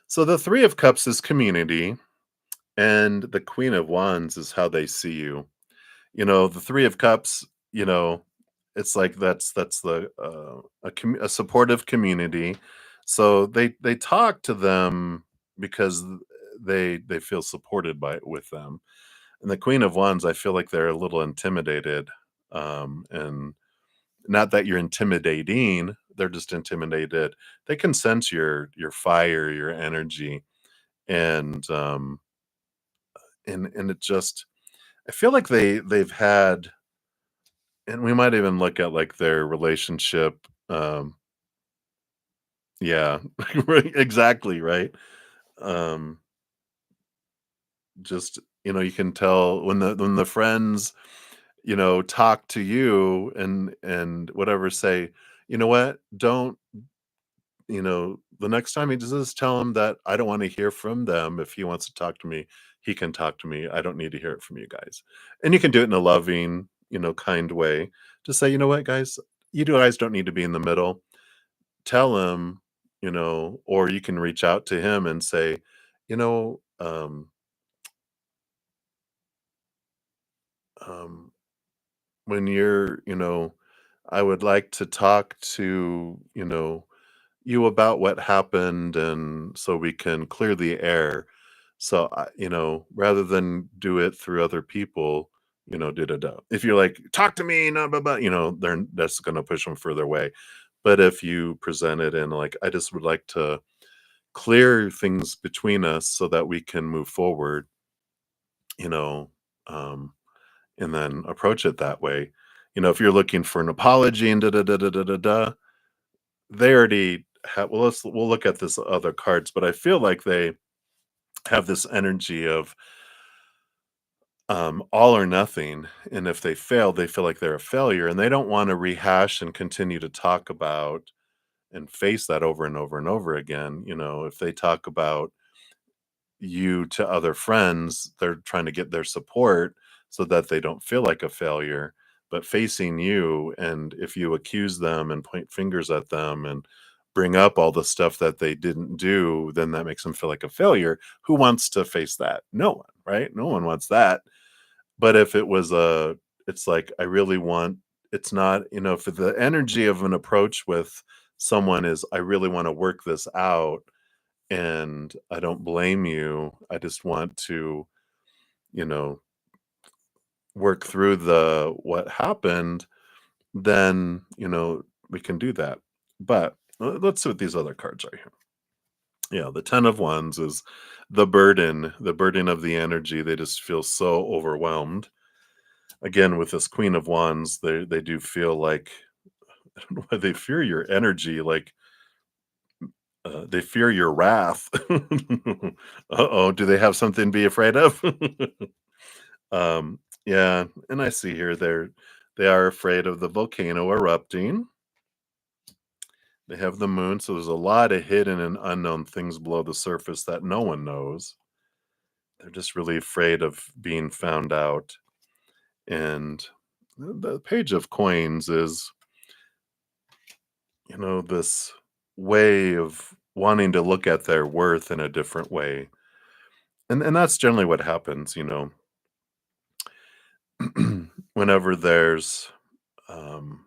S1: So the Three of Cups is community, and the Queen of Wands is how they see you. The Three of Cups, it's like that's the a supportive community. So they talk to them because they feel supported by with them. And the Queen of Wands, I feel like they're a little intimidated, and not that you're intimidating, they're just intimidated. They can sense your fire, your energy, and and it just I feel like they've had, and we might even look at like their relationship. Yeah, right, exactly, right. Um, just you can tell when the friends talk to you and whatever, say, you know what, don't the next time he does this, tell him that I don't want to hear from them. If he wants to talk to me, he can talk to me. I don't need to hear it from you guys. And you can do it in a loving, kind way. To say, you know what, guys, you guys don't need to be in the middle. Tell him, or you can reach out to him and say, you know, um, um, when I would like to talk to, you about what happened, and so we can clear the air. So, rather than do it through other people, da da da. If you're like, talk to me, no, blah, blah, that's going to push them further away. But if you present it in like, I just would like to clear things between us so that we can move forward, you know, um, and then approach it that way. If you're looking for an apology and da da da da da da da, they already have. Well, we'll look at this other cards, but I feel like they have this energy of all or nothing, and if they fail, they feel like they're a failure, and they don't want to rehash and continue to talk about and face that over and over and over again. If they talk about you to other friends, they're trying to get their support so that they don't feel like a failure. But facing you, and if you accuse them and point fingers at them and bring up all the stuff that they didn't do, then that makes them feel like a failure. Who wants to face that? No one, right? No one wants that. But if it was it's like, I really want, it's not, if the energy of an approach with someone is, I really want to work this out and I don't blame you. I just want to, you know, work through the what happened, then, we can do that. But let's see what these other cards are here. Yeah, the 10 of Wands is the burden of the energy. They just feel so overwhelmed. Again, with this Queen of Wands, they do feel like I don't know why they fear your energy, like, they fear your wrath. Uh-oh, do they have something to be afraid of? Yeah, and I see here they are afraid of the volcano erupting. They have the moon, so there's a lot of hidden and unknown things below the surface that no one knows. They're just really afraid of being found out. And the page of coins is, this way of wanting to look at their worth in a different way. And that's generally what happens, whenever there's um,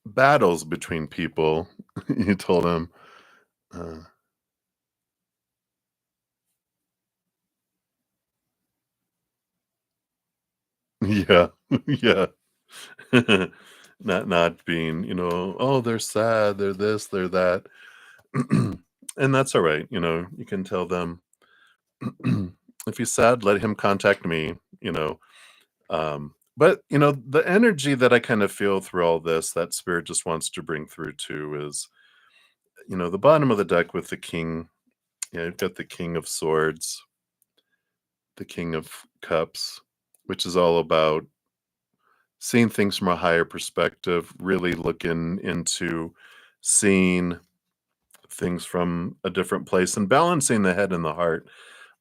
S1: battles between people. You told him, uh, yeah, yeah. Not being, "Oh, they're sad, they're this, they're that." And that's alright, you can tell them, "If he's sad, let him contact me," but, the energy that I kind of feel through all this that spirit just wants to bring through too is, the bottom of the deck with the king. You've got the king of swords, the king of cups, which is all about seeing things from a higher perspective, really looking into seeing things from a different place and balancing the head and the heart.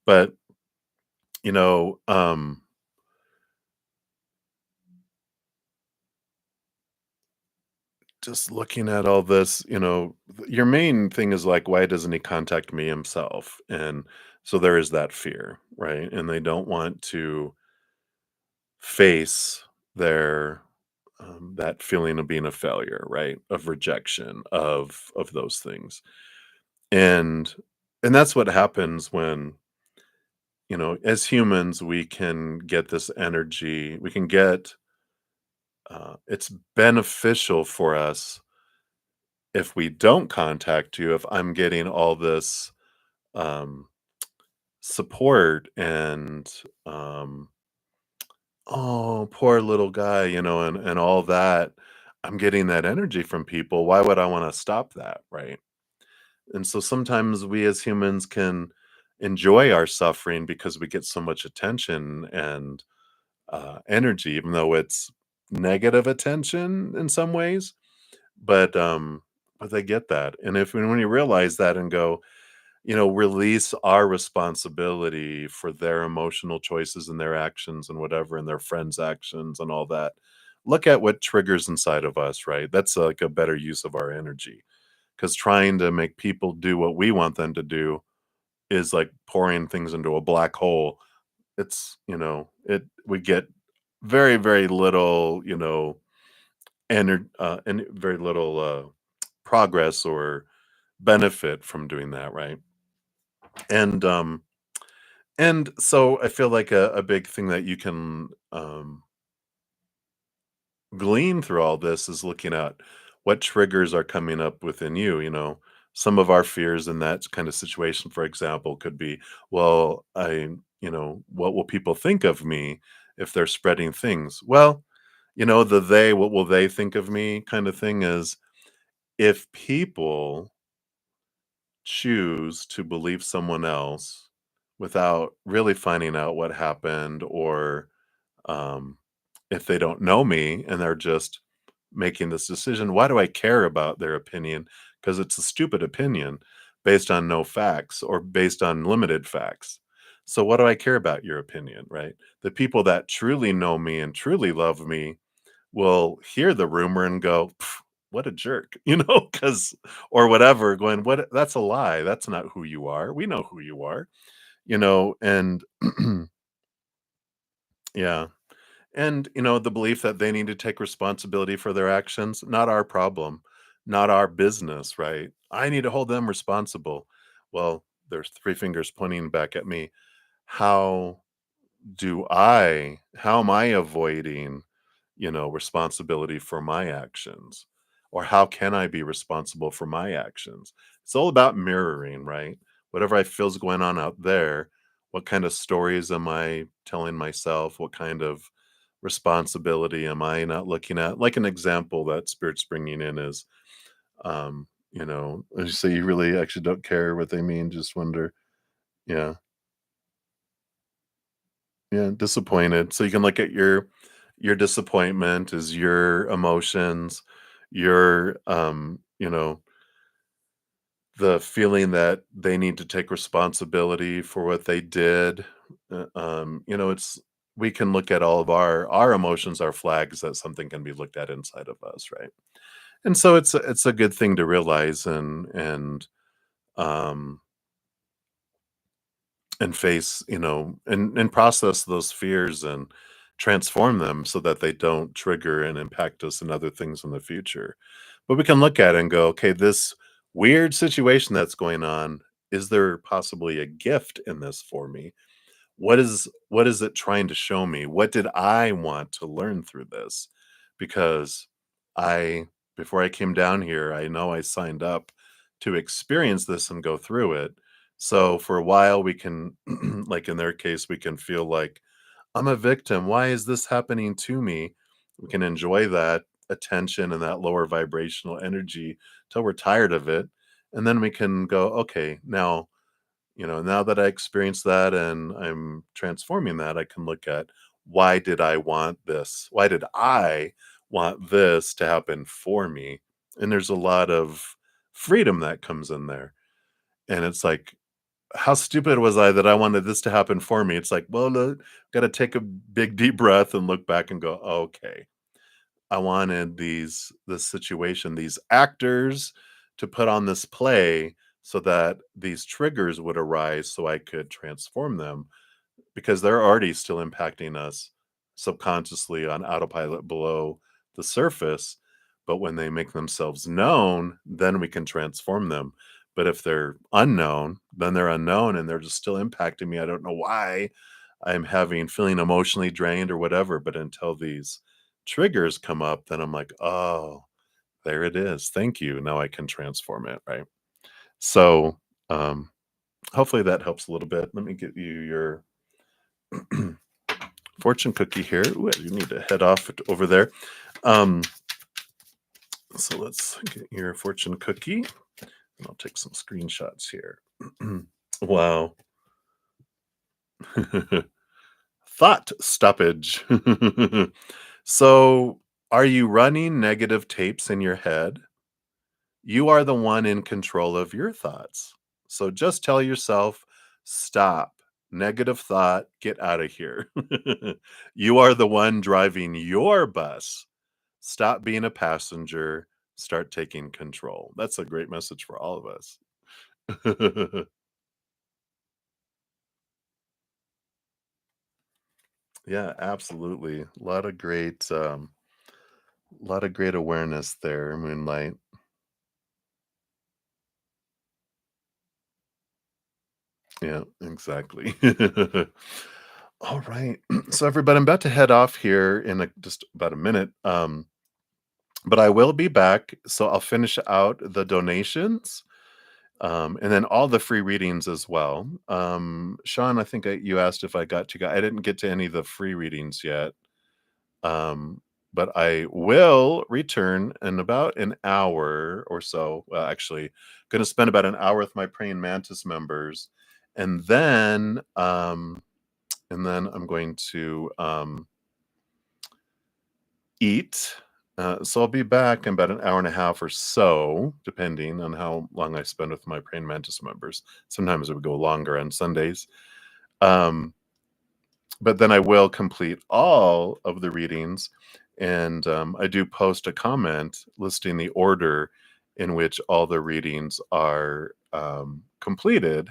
S1: But, you know, um, just looking at all this, your main thing is like, why doesn't he contact me himself? And so there is that fear, right? And they don't want to face their that feeling of being a failure, right? Of rejection, of those things. And and that's what happens when, as humans, we can get this energy, we can get it's beneficial for us if we don't contact you, if I'm getting all this um support and oh, poor little guy, and all that. I'm getting that energy from people. Why would I want to stop that, right? And so sometimes we as humans can enjoy our suffering because we get so much attention and energy, even though it's negative attention in some ways. But they get that, and if when you realize that and go, release our responsibility for their emotional choices and their actions and whatever, and their friends' actions and all that. Look at what triggers inside of us, right? That's like a better use of our energy. Because trying to make people do what we want them to do is like pouring things into a black hole. We get very, very little, and very little progress or benefit from doing that, right? And And so I feel like a big thing that you can glean through all this is looking at what triggers are coming up within you. Some of our fears in that kind of situation, for example, could be, well, what will people think of me if they're spreading things? Well, what will they think of me kind of thing is if people choose to believe someone else without really finding out what happened, or um, if they don't know me and they're just making this decision, why do I care about their opinion? Because it's a stupid opinion based on no facts or based on limited facts. So, what do I care about your opinion, right? The people that truly know me and truly love me will hear the rumor and go, "Pff, what a jerk," because or whatever, going, "What? That's a lie. That's not who you are. We know who you are," and yeah. And, the belief that they need to take responsibility for their actions, not our problem, not our business, right? I need to hold them responsible. Well, there's three fingers pointing back at me. How how am I avoiding, responsibility for my actions? Or how can I be responsible for my actions? It's all about mirroring, right? Whatever I feel is going on out there, what kind of stories am I telling myself? What kind of responsibility am I not looking at? Like an example that Spirit's bringing in is, as you say, you really actually don't care what they mean, just wonder. Yeah, yeah, disappointed. So you can look at your disappointment as your emotions, your the feeling that they need to take responsibility for what they did. It's we can look at all of our emotions, our flags that something can be looked at inside of us, right? And so it's a good thing to realize um and face, and process those fears and transform them so that they don't trigger and impact us in other things in the future. But we can look at it and go, okay, this weird situation that's going on, is there possibly a gift in this for me? What is it trying to show me? What did I want to learn through this? Because I before I came down here, I know I signed up to experience this and go through it. So for a while we can like in their case, we can feel like I'm a victim. Why is this happening to me? We can enjoy that attention and that lower vibrational energy till we're tired of it. And then we can go, okay, now that I experienced that and I'm transforming that, I can look at why did I want this? Why did I want this to happen for me? And there's a lot of freedom that comes in there. And it's like, how stupid was I that I wanted this to happen for me? It's like, well, look, got to take a big deep breath and look back and go, okay, I wanted this situation, these actors to put on this play so that these triggers would arise so I could transform them because they're already still impacting us subconsciously on autopilot below the surface. But when they make themselves known, then we can transform them. But if they're unknown, then they're unknown and they're just still impacting me. I don't know why I'm having feeling emotionally drained or whatever. But until these triggers come up, then I'm like, oh, there it is. Thank you. Now I can transform it. Right. So um, hopefully that helps a little bit. Let me get you your fortune cookie here. Ooh, you need to head off over there. Um, so let's get your fortune cookie. And I'll take some screenshots here. Wow. Thought stoppage. So, are you running negative tapes in your head? You are the one in control of your thoughts. So just tell yourself, stop. Negative thought, get out of here. You are the one driving your bus. Stop being a passenger, start taking control. That's a great message for all of us. Yeah, absolutely. A lot of great awareness there, Moonlight. Yeah, exactly. All right. So everybody, I'm about to head off here in just about a minute. But I will be back. So I'll finish out the donations. And then all the free readings as well. Sean, I think you asked if I got to. I didn't get to any of the free readings yet. Um, but I will return in about an hour or so. Well, actually, going to spend about an hour with my Praying Mantis members, and then I'm going to eat. So I'll be back in about an hour and a half or so, depending on how long I spend with my Praying Mantis members. Sometimes it would go longer on Sundays. Um, but then I will complete all of the readings, and I do post a comment listing the order in which all the readings are completed,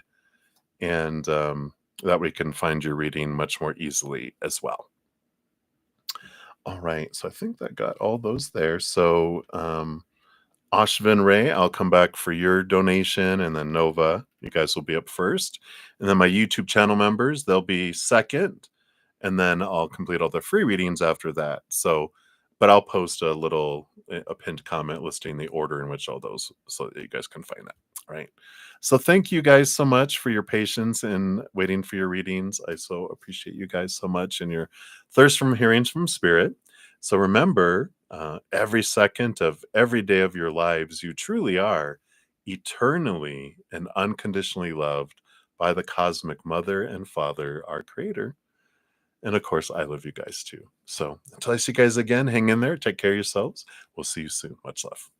S1: and that way you can find your reading much more easily as well. All right, so I think that got all those there. So Ashvin Ray, I'll come back for your donation, and then Nova, you guys will be up first, and then my YouTube channel members, they'll be second, and then I'll complete all the free readings after that. So, but I'll post a pinned comment listing the order in which all those, so that you guys can find that. Right. So thank you guys so much for your patience in waiting for your readings. I so appreciate you guys so much and your thirst from hearings from spirit. So remember, every second of every day of your lives, you truly are eternally and unconditionally loved by the cosmic mother and father, our creator. And of course, I love you guys too. So until I see you guys again, hang in there. Take care of yourselves. We'll see you soon. Much love.